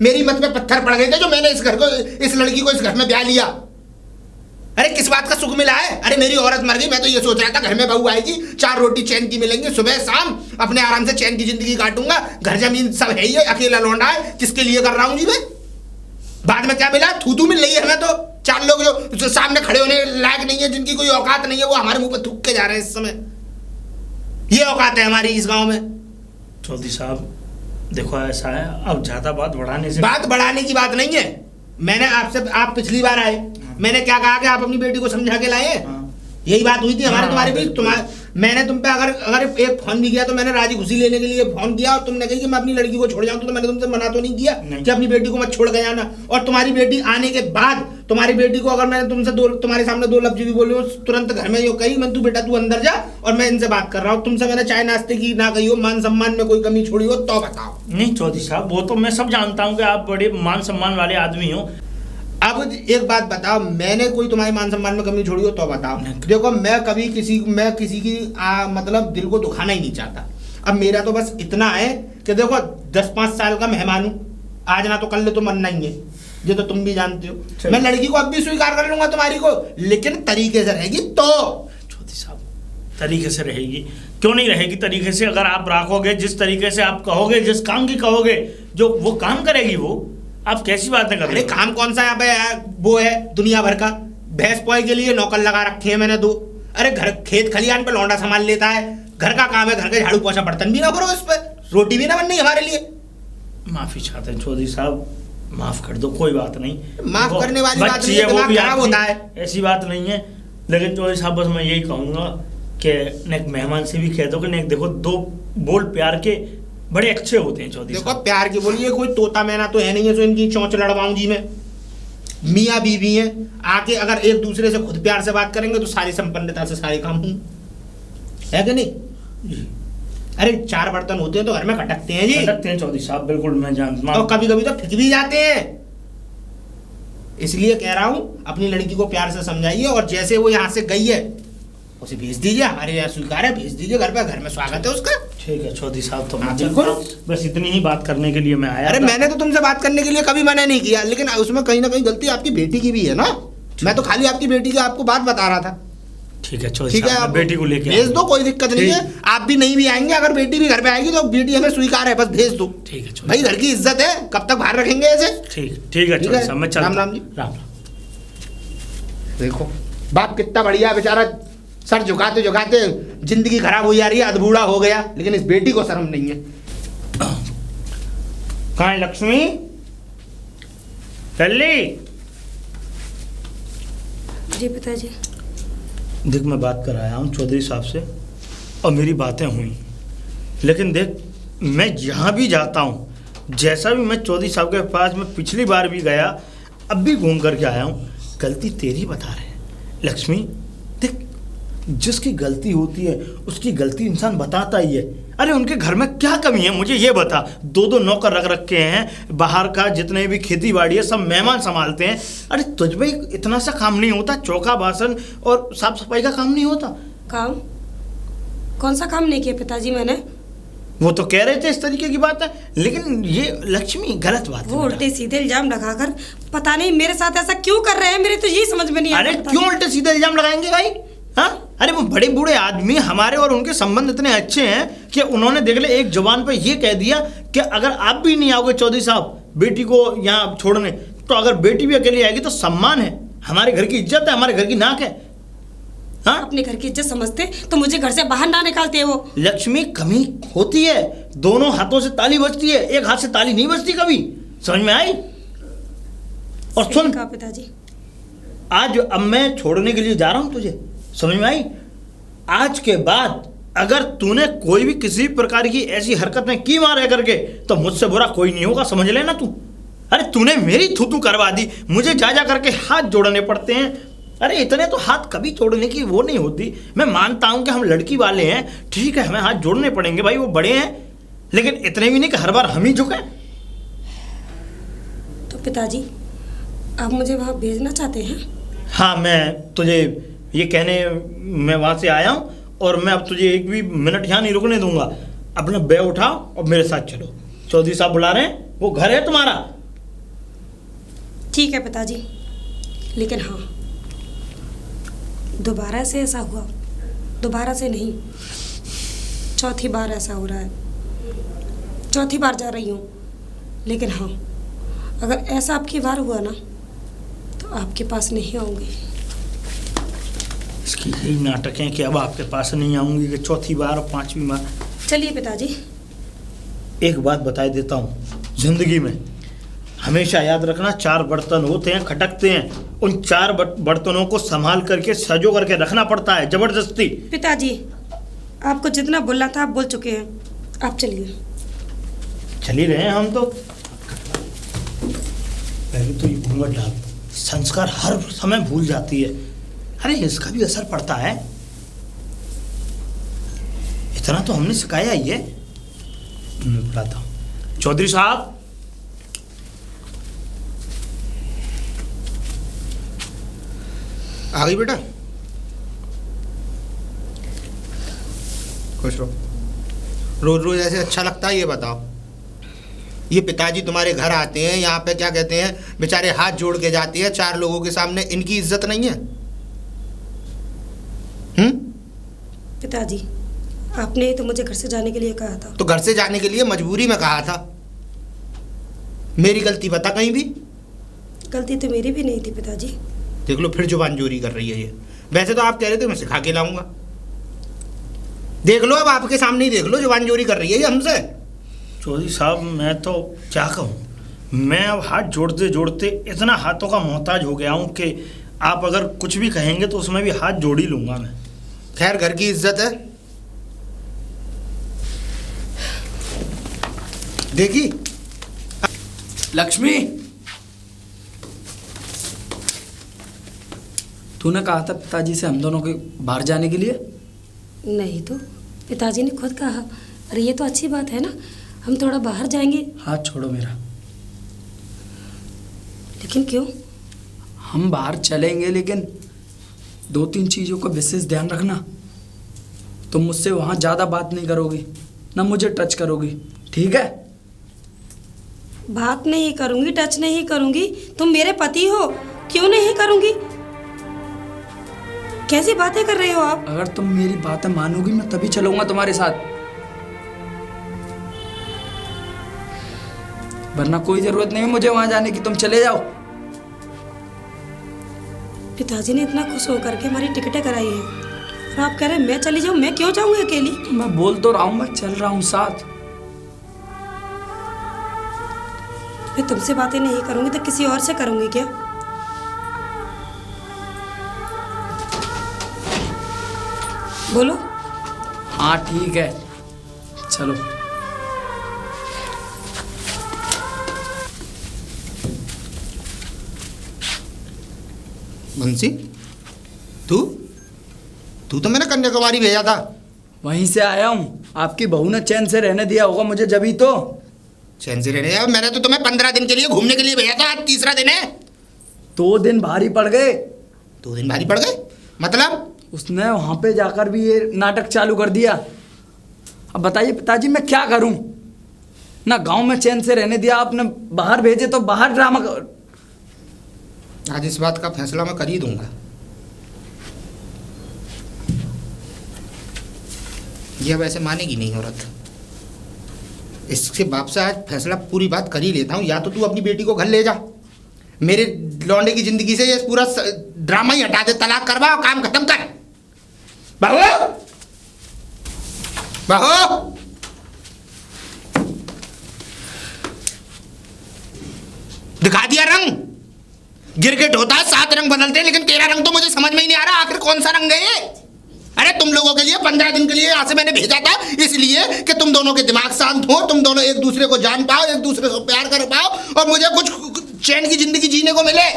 मेरी मत में पत्थर पड़ गए थे जो मैंने इस लड़की को इस घर में ब्याह लिया। अरे किस बात का सुख मिला है? अरे मेरी औरत मर गई, मैं तो ये सोच रहा था घर में बहू आएगी, 4 रोटी चैन की मिलेंगी, सुबह शाम अपने आराम से चैन की जिंदगी काटूंगा। घर जमीन सब है ही, अकेला लौंडा है, किसके लिए कर रहा हूं जी मैं? बाद में क्या मिला? थूथू मिल रही है हमें तो। 4 लोग जो सामने खड़े होने लायक नहीं है, जिनकी कोई औकात नहीं है, वो हमारे मुंह पे थूक के जा रहे हैं इस समय। ये औकात है हमारी इस गांव में। चौधरी साहब देखो ऐसा है, अब ज्यादा बात बढ़ाने से, बात बढ़ाने की बात नहीं है। मैंने आपसे, आप पिछली बार आए, मैंने क्या कहा कि आप अपनी बेटी को समझा के लाए? यही बात हुई थी हमारे तुम्हारे बीच। मैंने तुम पे अगर एक फोन भी किया तो मैंने राजी खुशी लेने के लिए फोन किया, और तुमने कही कि मैं अपनी लड़की को छोड़ जाऊं, तो मैंने तुमसे मना तो नहीं किया कि अपनी बेटी को मत छोड़ के जाना। और तुम्हारी बेटी आने के बाद, तुम्हारी बेटी को अगर मैंने तुमसे तुम्हारे सामने 2 लफ्ज भी बोले हो, तुरंत घर में यो कही, मैं तू बेटा तू अंदर जा और मैं इनसे बात कर रहा हूँ। तुमसे मैंने चाय नाश्ते की ना कही हो, मान सम्मान में कोई कमी छोड़ी हो तो बताओ। नहीं चौधरी साहब, वो तो मैं सब जानता हूँ कि आप बड़े मान सम्मान वाले आदमी हो। अब एक बात बताओ, मैंने कोई तुम्हारे मान सम्मान में कमी छोड़ी हो तो बताओ। देखो मैं कभी किसी की मतलब दिल को दुखाना ही नहीं चाहता। अब मेरा तो बस इतना है कि देखो 10-5 साल का मेहमान हूँ, आज ना तो कल तो मरना ही है, ये तो तुम भी जानते हो। मैं लड़की को अब भी स्वीकार कर लूंगा तुम्हारी को, लेकिन तरीके से रहेगी तो। चौधरी साहब तरीके से रहेगी? क्यों नहीं रहेगी तरीके से? अगर आप राखोगे, जिस तरीके से आप कहोगे, जिस काम की कहोगे, जो वो काम करेगी वो। आप कैसी बातें कर रहे हो? अरे काम कौन सा यहाँ पे वो है दुनिया भर का? भैंस पोए के लिए नौकर लगा रखे हैं मैंने 2। अरे घर खेत खलियान पे लौंडा संभाल लेता है, घर का काम है, घर के झाड़ू पोछा बर्तन भी ना करो, इस पे रोटी भी ना बननी हमारे लिए। माफी चाहते हैं चौधरी साहब, माफ कर दो, कोई बात नहीं। माफ करने वाली बात बच्ची नहीं है, वो भी खराब होता है। ऐसी बात नहीं है। लेकिन चौधरी साहब बस मैं यही कहूँगा कि नेक मेहमान से भी कह दो कि नेक देखो, 2 बोल प्यार के बड़े अच्छे होते हैं चौधरी देखो साहब। प्यार की बोलिए, कोई तोता मैना तो है नहीं है जो इनकी चोंच लड़वाऊं जी मैं। मियाँ बीवी हैं, आके अगर एक दूसरे से खुद प्यार से बात करेंगे तो सारी संपन्नता से सारे काम होंगे, है कि नहीं? अरे 4 बर्तन होते हैं तो घर में खटकते हैं जी। खटकते हैं चौधरी साहब, बिल्कुल मैं जानता हूं। और कभी कभी तो फिक भी जाते हैं। इसलिए कह रहा हूं अपनी लड़की को प्यार से समझाइए, और जैसे वो यहाँ से गई है उसे भेज दीजिए, हमारे यहाँ स्वीकार है, भेज दीजिए घर पे, घर में स्वागत है उसका। ठीक है चौधरी साहब, तो हाँ, बिल्कुल। बस इतनी ही बात करने के लिए मैं आया अरे था। मैंने तो तुमसे बात करने के लिए कभी मना नहीं किया, लेकिन उसमें कहीं ना कहीं गलती आपकी बेटी की भी है ना। मैं तो खाली आपकी बेटी की आपको बात बता रहा था। ठीक है चौधरी ठीक है, साहब, आप मैं बेटी को लेके भेज दो, कोई दिक्कत नहीं है। आप भी नहीं भी आएंगे, अगर बेटी भी घर पे आएगी तो बेटी हमें स्वीकार है, बस भेज दो। ठीक है भाई घर की इज्जत है, कब तक बाहर रखेंगे ऐसे? ठीक है चौधरी साहब, मैं चलता हूं। राम राम जी। राम। देखो बाप कितना बढ़िया है, बेचारा सर झुकाते झुकाते जिंदगी खराब हो जा रही है, अधबूढ़ा हो गया, लेकिन इस बेटी को शर्म नहीं है। कहाँ है लक्ष्मी? पल्ली जी पिताजी। देख, मैं बात कर आया हूँ चौधरी साहब से और मेरी बातें हुई, लेकिन देख मैं जहाँ भी जाता हूँ, जैसा भी मैं चौधरी साहब के पास मैं पिछली बार भी गया, अब भी घूम करके आया हूँ, गलती तेरी बता रहे हैं लक्ष्मी। देख, जिसकी गलती होती है उसकी गलती इंसान बताता ही है। अरे उनके घर में क्या कमी है मुझे ये बता। 2 नौकर रख रखे हैं, बाहर का जितने भी खेती बाड़ी है सब मेहमान संभालते हैं। अरे तुझ में इतना सा काम नहीं होता? चौका बासन और साफ सफाई का काम नहीं होता? काम? कौन सा काम नहीं किया पिताजी मैंने? वो तो कह रहे थे इस तरीके की बात है, लेकिन ये लक्ष्मी गलत बात है। वो उल्टे सीधे इल्जाम लगाकर पता नहीं मेरे साथ ऐसा क्यों कर रहे हैं, मेरे तो यही समझ में नहीं आ अरे रहा। क्यों उल्टे सीधे इल्जाम लगाएंगे भाई? हाँ, अरे वो बड़े बूढ़े आदमी, हमारे और उनके संबंध इतने अच्छे हैं कि उन्होंने देख ले एक जबान पे ये कह दिया कि अगर आप भी नहीं आओगे चौधरी साहब बेटी को यहाँ छोड़ने, तो अगर बेटी भी अकेली आएगी तो सम्मान है, हमारे घर की इज्जत है, हमारे घर की नाक है। हाँ, अपने घर की इज्जत समझते तो मुझे घर से बाहर ना निकालते वो। लक्ष्मी कमी होती है, दोनों हाथों से ताली बजती है, एक हाथ से ताली नहीं बजती कभी, समझ में आई? और सुन कहा पिताजी, आज अब मैं छोड़ने के लिए जा रहा हूं तुझे, समझ में आई? आज के बाद अगर तूने कोई भी किसी प्रकार की ऐसी हरकतें की मारे करके तो मुझसे बुरा कोई नहीं होगा, समझ लेना तू। अरे तूने मेरी थूतू करवा दी, मुझे जा जा करके हाथ जोड़ने पड़ते हैं। अरे इतने तो हाथ कभी तोड़ने की वो नहीं होती। मैं मानता हूं कि हम लड़की वाले हैं, ठीक है, हमें हाथ जोड़ने पड़ेंगे भाई, वो बड़े हैं, लेकिन इतने भी नहीं कि हर बार हम ही झुकें। तो पिताजी आप मुझे वहाँ भेजना चाहते हैं? हाँ, मैं तुझे ये कहने मैं वहाँ से आया हूँ और मैं अब तुझे एक भी मिनट यहाँ नहीं रुकने दूंगा। अपना बैग उठाओ और मेरे साथ चलो, चौधरी साहब बुला रहे हैं, वो घर है तुम्हारा। ठीक है पिताजी, लेकिन हाँ दोबारा से ऐसा हुआ, दोबारा से नहीं, चौथी बार ऐसा हो रहा है, चौथी बार जा रही हूँ, लेकिन हाँ अगर ऐसा आपकी बार हुआ ना तो आपके पास नहीं आऊँगी। इसकी यही नाटक है कि अब आपके पास नहीं आऊंगी कि चौथी बार और पांचवी बार। चलिए पिताजी। एक बात बता देता हूँ, जिंदगी में हमेशा याद रखना, 4 बर्तन होते हैं, खटकते हैं, उन 4 बर्तनों को संभाल करके सजो करके रखना पड़ता है, जबरदस्ती। पिताजी आपको जितना बोलना था आप बोल चुके हैं, आप चलिए। चल ही रहे हैं हम तो। पहले तो ये घूंघट डाल, संस्कार हर समय भूल जाती है। अरे इसका भी असर पड़ता है, इतना तो हमने सिखाया ही है। मैं बुलाता हूँ चौधरी साहब। आ गई बेटा, खुश रहो। रोज रोज ऐसे अच्छा लगता है? ये बताओ, ये पिताजी तुम्हारे घर आते हैं, यहाँ पे क्या कहते हैं, बेचारे हाथ जोड़ के जाते हैं 4 लोगों के सामने, इनकी इज्जत नहीं है? पिताजी आपने तो मुझे घर से जाने के लिए कहा था। तो घर से जाने के लिए मजबूरी में कहा था, मेरी गलती बता कहीं भी? गलती तो मेरी भी नहीं थी पिताजी। देख लो फिर जुबान जोरी कर रही है ये। वैसे तो आप कह रहे थे मैं सिखा के लाऊंगा, देख लो अब आपके सामने ही देख लो जुबान जोरी कर रही है ये हमसे। चौधरी साहब मैं तो क्या कहूँ, मैं अब हाथ जोड़ते जोड़ते इतना हाथों का मोहताज हो गया हूँ कि आप अगर कुछ भी कहेंगे तो उसमें भी हाथ जोड़ ही लूँगा मैं। खैर घर की इज्जत है, देखी? लक्ष्मी, तूने कहा था पिताजी से हम दोनों के बाहर जाने के लिए। नहीं तो पिताजी ने खुद कहा। अरे ये तो अच्छी बात है ना, हम थोड़ा बाहर जाएंगे। हाथ छोड़ो मेरा। लेकिन क्यों? हम बाहर चलेंगे लेकिन 2-3 चीज़ों का विशेष ध्यान रखना। तुम मुझसे वहाँ ज़्यादा बात नहीं करोगी, ना मुझे टच करोगी, ठीक है? बात नहीं करूंगी, टच नहीं करूंगी, तुम मेरे पति हो, क्यों नहीं करूंगी? कैसी बातें कर रहे हो आप? अगर तुम मेरी बातें मानोगी मैं तभी चलूंगा तुम्हारे साथ, वरना कोई जरूरत नहीं है मुझे वहां जाने की, तुम चले जाओ। पिताजी ने इतना खुश होकर के हमारी टिकटें कराई हैं और आप कह रहे हैं मैं चली जाऊं? मैं क्यों जाऊंगी अकेली? मैं बोल तो रहा हूं, मैं चल रहा हूं साथ। मैं तुमसे बातें नहीं करूंगी तो किसी और से करूंगी क्या? बोलो। हाँ ठीक है, चलो। बंसी, तू तो मैंने कन्याकुमारी भेजा था। वहीं से आया हूँ, आपकी बहू ने चैन से रहने दिया होगा मुझे, जब ही तो। चैन से रहने दिया? मैंने तो तुम्हें 15 दिन के लिए घूमने के लिए भेजा था, आज 3रा दिन है। 2 दिन भारी पड़ गए। 2 दिन भारी पड़ गए मतलब? उसने वहाँ पे जाकर भी ये नाटक चालू कर दिया। अब बताइए पिताजी मैं क्या करूं? ना गांव में चैन से रहने दिया आपने, बाहर भेजे तो बाहर ड्रामा आज इस बात का फैसला मैं कर ही दूंगा। यह वैसे मानेगी नहीं औरत। इसके बाप से आज फैसला पूरी बात कर ही लेता हूँ। या तो तू अपनी बेटी को घर ले जा, मेरे लौंडे की जिंदगी से ये पूरा ड्रामा ही हटा दे, तलाक करवा और काम खत्म कर। बहू, बहू, दिखा दिया रंग। गिरगिट होता है 7 रंग बदलते हैं, लेकिन तेरा रंग तो मुझे समझ में ही नहीं आ रहा, आखिर कौन सा रंग है ये? अरे तुम लोगों के लिए 15 दिन के लिए यहाँ से मैंने भेजा था, इसलिए कि तुम दोनों के दिमाग शांत हो, तुम दोनों एक दूसरे को जान पाओ, एक दूसरे को प्यार कर पाओ और मुझे कुछ चैन की जिंदगी जीने को मिले।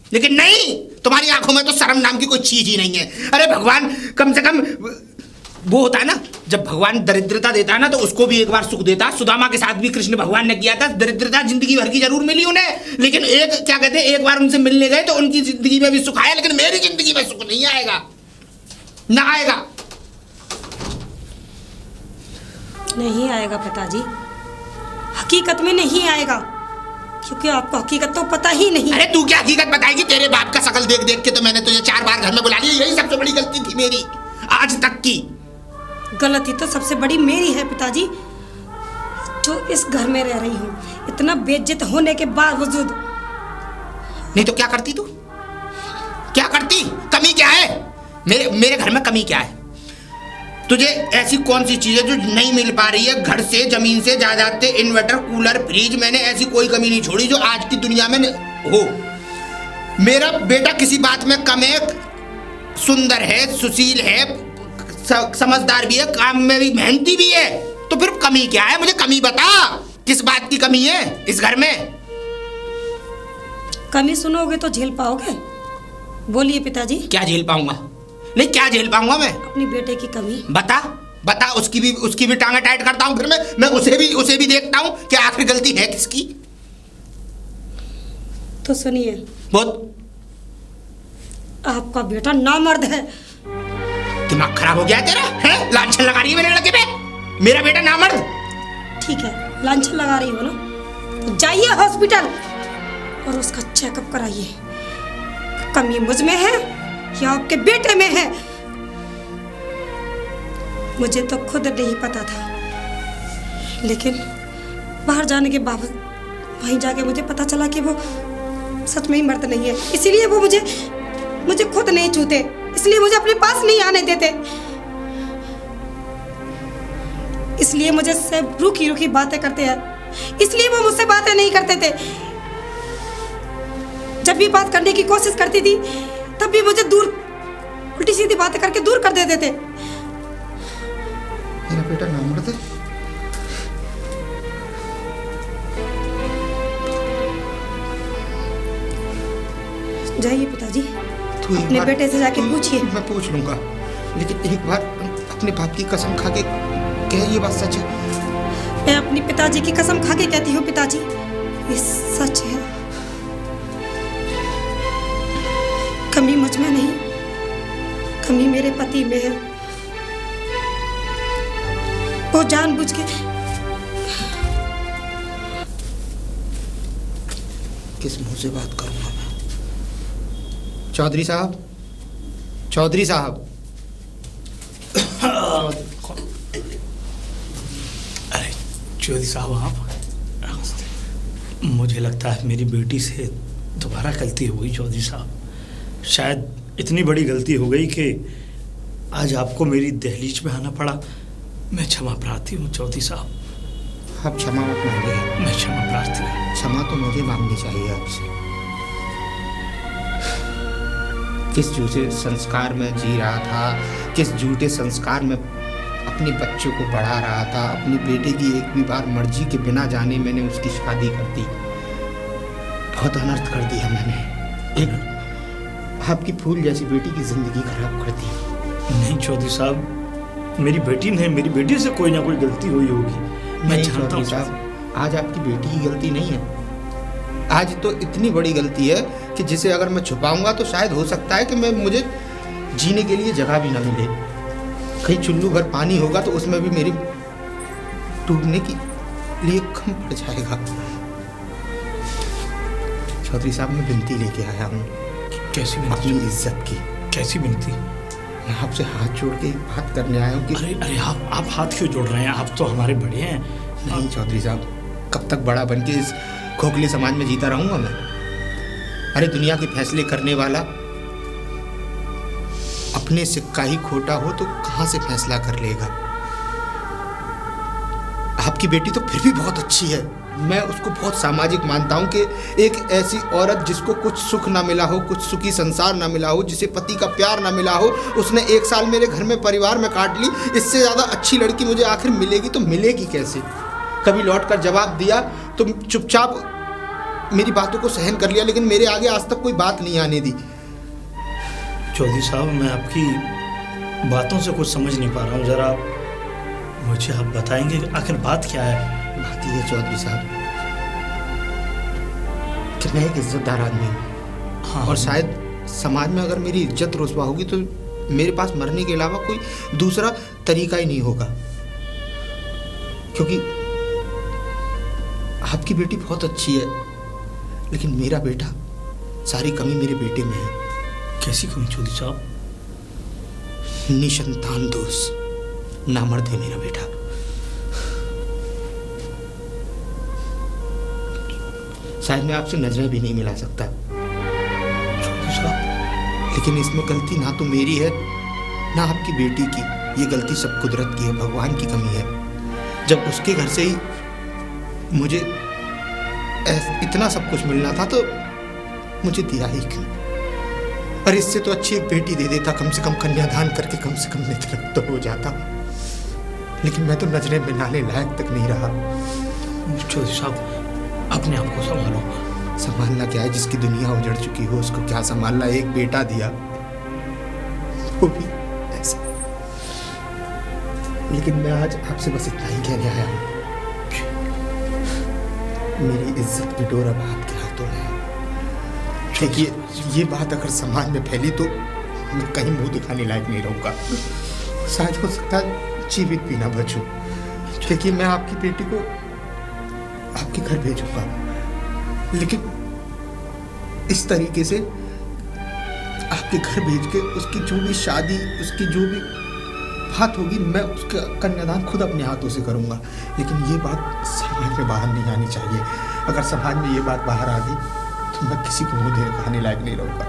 लेकिन नहीं, तुम्हारी आंखों में तो शर्म नाम की कोई चीज ही नहीं है। अरे भगवान कम से कम वो होता है ना, जब भगवान दरिद्रता देता है ना तो उसको भी एक बार सुख देता है। सुदामा के साथ भी कृष्ण भगवान ने किया था। दरिद्रता जिंदगी भर की जरूर मिली उन्हें, लेकिन एक क्या कहते हैं, एक बार उनसे मिलने गए तो उनकी जिंदगी में भी सुख आया, लेकिन मेरी जिंदगी में सुख नहीं आएगा, ना आएगा। नहीं आएगा पिताजी, हकीकत में नहीं आएगा, क्योंकि आपको हकीकत तो पता ही नहीं। अरे तू क्या हकीकत बताएगी? तेरे बाप का शकल देख देख के तो मैंने तुझे 4 बार घर में बुला लिया, यही सबसे बड़ी गलती थी मेरी आज तक की। गलती तो सबसे बड़ी मेरी है पिताजी, जो इस घर में रह रही हूँ, इतना बेइज्जत होने के बावजूद। नहीं तो क्या करती तू? क्या करती? कमी क्या है मेरे घर में? कमी क्या है? तुझे ऐसी कौन सी चीज है जो नहीं मिल पा रही है? घर से, जमीन से, जायदाद से, इन्वर्टर, कूलर, फ्रिज, मैंने ऐसी कोई कमी नहीं छोड़ी जो आज की दुनिया में हो। मेरा बेटा किसी बात में कम है, सुंदर है, सुशील है, समझदार भी है, काम में भी मेहनती भी है, तो फिर कमी क्या है? मुझे कमी बता, किस बात की कमी है इस घर में? कमी सुनोगे तो झेल पाओगे? बोलिए पिताजी। क्या झेल पाऊंगा? नहीं, क्या झेल पाऊंगा मैं? अपनी बेटे की कमी। बता बता, उसकी भी टांगा टाइट करता हूँ, फिर मैं उसे भी देखता हूँ कि आखिर गलती है किसकी। तो सुनिए, बहुत आपका बेटा नामर्द है। दिमाग खराब हो गया है तेरा? है लांछन लगा रही है मेरे लड़के पे? मेरा बेटा नामर्द? ठीक है, लांछन लगा रही हो ना, तो जाइए हॉस्पिटल और उसका चेकअप कराइए। कमी मुझ में है या आपके बेटे में है? मुझे तो खुद नहीं पता था, लेकिन बाहर जाने के बाद वहीं जाके मुझे पता चला कि वो सच में ही मर्द नहीं है। इसीलिए वो मुझे खुद नहीं छूते, इसलिए मुझे अपने पास नहीं आने देते, इसलिए मुझे से रूखी रूखी बातें करते हैं, इसलिए वो मुझसे बातें नहीं करते थे। जब भी बात करने की कोशिश करती थी तब भी मुझे दूर, उल्टी सीधी बातें करके दूर कर देते थे। मेरा बेटा नामर्द है? जाइए पिताजी, तू अपने बेटे से जाके पूछिए। मैं पूछ लूंगा, लेकिन एक बार अपने बाप की कसम खा के कह, ये बात सच है? मैं अपनी पिताजी की कसम खा के कहती हूँ पिताजी, ये सच है। कमी मुझ में नहीं, कमी मेरे पति में है। वो जानबूझ के। किस मुंह से बात करूंगा मैं? चौधरी साहब, चौधरी साहब। अरे चौधरी साहब, आप? मुझे लगता है मेरी बेटी से दोबारा गलती हो गई चौधरी साहब। शायद इतनी बड़ी गलती हो गई कि आज आपको मेरी दहलीज पे आना पड़ा। मैं क्षमा प्रार्थी हूँ चौधरी साहब। आप क्षमा मत मांगिए। मैं क्षमा प्रार्थी हूँ। क्षमा तो मुझे मांगनी चाहिए आपसे। किस झूठे संस्कार में जी रहा था, किस झूठे संस्कार में अपने बच्चों को बढ़ा रहा था। अपनी बेटे की एक भी बार मर्जी के बिना जाने मैंने उसकी शादी कर दी। बहुत अनर्थ कर दिया मैंने। एक आपकी फूल जैसी बेटी की जिंदगी खराब कर दी। नहीं चौधरी साहब, मेरी बेटी ने, मेरी बेटी से कोई ना कोई गलती हुई होगी। मैं जानता हूँ साहब, आज आपकी बेटी की गलती नहीं है। आज तो इतनी बड़ी गलती है कि जिसे अगर मैं छुपाऊंगा तो शायद हो सकता है कि मुझे जीने के लिए जगह भी ना मिले। कहीं चुल्लू भर पानी होगा तो उसमें भी मेरी डूबने के लिए कम पड़ जाएगा। चौधरी साहब, मैं विनती लेके आया हूँ। कैसी विनती? अपनी इज्जत की। कैसी विनती? मैं आपसे हाथ जोड़ के एक बात करने आया हूँ कि अरे आप हाथ क्यों जोड़ रहे हैं? आप तो हमारे बड़े हैं। नहीं चौधरी साहब, कब तक बड़ा बन के इस खोखले समाज में जीता रहूंगा मैं? अरे दुनिया के फैसले करने वाला अपने सिक्का ही खोटा हो तो कहां से फैसला कर लेगा? आपकी बेटी तो फिर भी बहुत अच्छी है। मैं उसको बहुत सामाजिक मानता हूं कि एक ऐसी औरत जिसको कुछ सुख ना मिला हो, कुछ सुखी संसार ना मिला हो, जिसे पति का प्यार ना मिला हो, उसने 1 साल मेरे घर में परिवार में काट ली। इससे ज़्यादा अच्छी लड़की मुझे आखिर मिलेगी तो मिलेगी कैसे? कभी लौट कर जवाब दिया तो चुपचाप मेरी बातों को सहन कर लिया, लेकिन मेरे आगे आज तक कोई बात नहीं आने दी। चौधरी साहब, मैं आपकी बातों से कुछ समझ नहीं पा रहा हूँ। ज़रा मुझे आप बताएंगे कि आखिर बात क्या है? बात ये है चौधरी साहब कि मैं एक इज्जतदार आदमी हूँ। हाँ, और शायद समाज में अगर मेरी इज्जत रुसवा होगी तो मेरे पास मरने के अलावा कोई दूसरा तरीका ही नहीं होगा, क्योंकि आपकी बेटी बहुत अच्छी है, लेकिन मेरा बेटा, सारी कमी मेरे बेटे में है। कैसी कमी चौधरी साहब? निसंतान दोष, नामर्द है मेरा बेटा। शायद मैं आपसे नजरें भी नहीं मिला सकता, चौधरी साहब, लेकिन इसमें गलती ना तो मेरी है ना आपकी बेटी की। ये गलती सब कुदरत की है, भगवान की कमी है। जब उसके घर से ही मुझे इतना सब कुछ मिलना था तो मुझे दिया ही क्यों? और इससे तो अच्छी एक बेटी दे देता, कम से कम कन्यादान करके कम से कम नेत्रक तो हो जाता। लेकिन मैं तो नजरें बनाने लायक तक नहीं रहा। चौधरी साहब, अपने आप को संभालो। संभालना क्या है? जिसकी दुनिया उजड़ चुकी हो उसको क्या संभालना? एक बेटा दिया, वो भी ऐसा। लेकिन मैं आज आपसे बस इतना ही कहने आया हूँ, मेरी इज्जत की डोर अब आपके हाथों में है। देखिए, ये बात अगर समाज में फैली तो मैं कहीं मुंह दिखाने लायक नहीं रहूँगा। शायद हो सकता है जीवित भी ना बचूं। देखिए, मैं आपकी बेटी को आपके घर भेजूंगा, लेकिन इस तरीके से आपके घर भेज के उसकी जो भी शादी, उसकी जो भी बात होगी, मैं उसका कन्यादान खुद अपने हाथों से करूंगा। लेकिन ये बात समाज में बाहर नहीं आनी चाहिए। अगर समाज में ये बात बाहर आ गई तो मैं किसी को मुंह दिखाने लायक नहीं रहूंगा।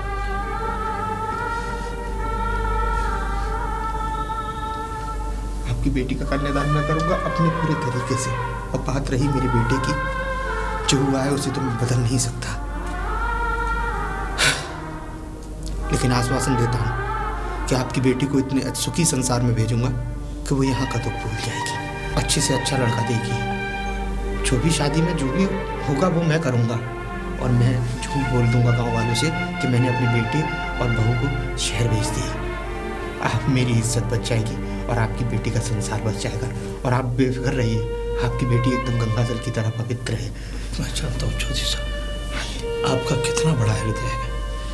आपकी बेटी का कन्यादान मैं करूंगा अपने पूरे तरीके से। और बात रही मेरे बेटे की, जो हुआ है उसे तो मैं बदल नहीं सकता, लेकिन आश्वासन देता हूं कि आपकी बेटी को इतने सुखी संसार में भेजूंगा कि वो यहाँ का दुख भूल जाएगी। अच्छे से अच्छा लड़का देगी। जो भी शादी में जो भी होगा वो मैं करूंगा। और मैं झूठ बोल दूंगा गांव वालों से कि मैंने अपनी बेटी और बहू को शहर भेज दिया। आप, मेरी इज्जत बच जाएगी और आपकी बेटी का संसार बच जाएगा। और आप बेफिक्र रहिए, आपकी बेटी एकदम गंगा जल की तरह पवित्र है। मैं जानता हूँ चौधरी साहब, आपका कितना बड़ा हृदय है।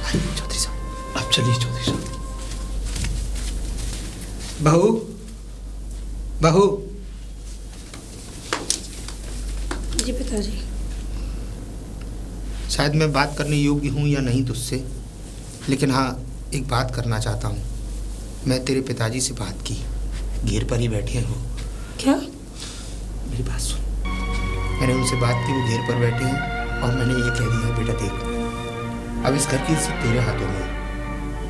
आइए चौधरी साहब, आप चलिए चौधरी साहब। बहू, बहू। जी पिताजी। शायद मैं बात करने योग्य हूँ या नहीं तुझसे, लेकिन हाँ, एक बात करना चाहता हूँ। मैं तेरे पिताजी से बात की, घेर पर ही बैठे हो। क्या? मेरी बात सुन। मैंने उनसे बात की, वो घेर पर बैठे हैं और मैंने ये कह दिया, बेटा देख, अब इस घर की इज्जत तेरे हाथों में है।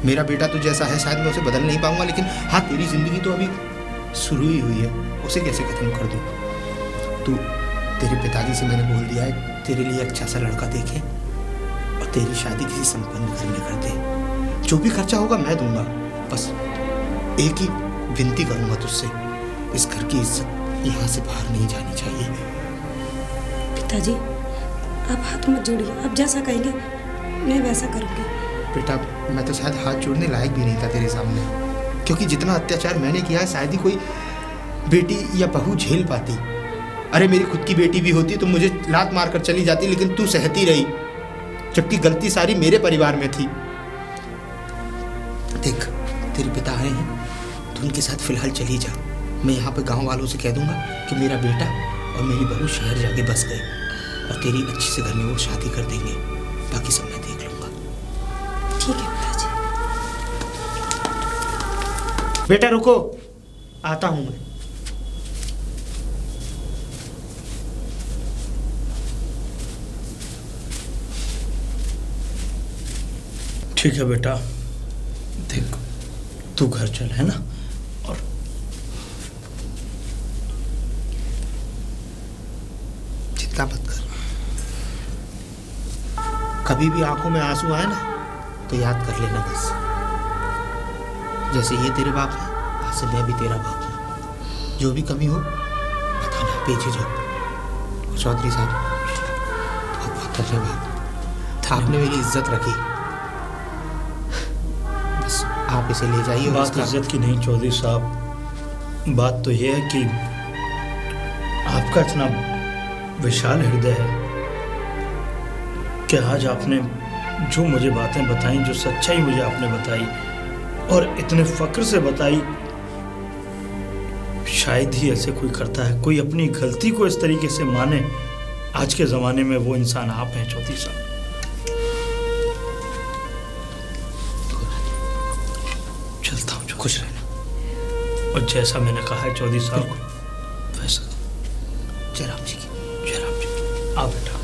मेरा बेटा तो जैसा है शायद मैं उसे बदल नहीं पाऊंगा, लेकिन हाँ, तेरी जिंदगी तो अभी शुरू ही हुई है, उसे कैसे खत्म कर दूँ? तू, तेरे पिताजी से मैंने बोल दिया है तेरे लिए अच्छा सा लड़का देखें और तेरी शादी किसी संपन्न घर में कर दे। जो भी खर्चा होगा मैं दूंगा। बस एक ही विनती करूंगा तुझसे, इस घर की इज्जत यहाँ से बाहर नहीं जानी चाहिए। पिताजी, आप हाथ मत जोड़िए, आप जैसा कहेंगे मैं वैसा करूँगी। बेटा, मैं तो शायद हाथ जोड़ने लायक भी नहीं था तेरे सामने, क्योंकि जितना अत्याचार मैंने किया है शायद ही कोई बेटी या बहू झेल पाती। अरे मेरी खुद की बेटी भी होती तो मुझे लात मार कर चली जाती, लेकिन तू सहती रही, जबकि गलती सारी मेरे परिवार में थी। देख, तेरे पिता आए हैं तो उनके साथ फिलहाल चली जा। मैं यहाँ पे गांव वालों से कह दूंगा कि मेरा बेटा और मेरी बहू शहर जाके बस गए और तेरी अच्छी से घर में वो शादी कर देंगे। बाकी सब मैं देख लूँगा। ठीक है पिताजी। बेटा रुको, आता हूं मैं। ठीक है बेटा, देख तू घर चल, है ना? और चिंता मत कर, कभी भी आंखों में आंसू आए ना तो याद कर लेना बस, जैसे ये तेरे बाप है, आज से मैं भी तेरा बाप हूँ। जो भी कमी हो बताना बेझिझक। चौधरी साहब बहुत बहुत धन्यवाद, आपने मेरी इज्जत रखी। बस आप इसे ले जाइए। और बात इसका- इज्जत की नहीं चौधरी साहब, बात तो यह है कि आपका इतना विशाल हृदय है कि आज आपने जो मुझे बातें बताई, जो सच्चाई मुझे आपने बताई और इतने फक्र से बताई, शायद ही ऐसे कोई करता है, कोई अपनी गलती को इस तरीके से माने। आज के ज़माने में वो इंसान आप हैं चौधरी साहब। चलता हूँ, खुश रहना। और जैसा मैंने कहा है चौधरी साहब, वैसा। जय राम जी की। जय राम जी। आ बेटा।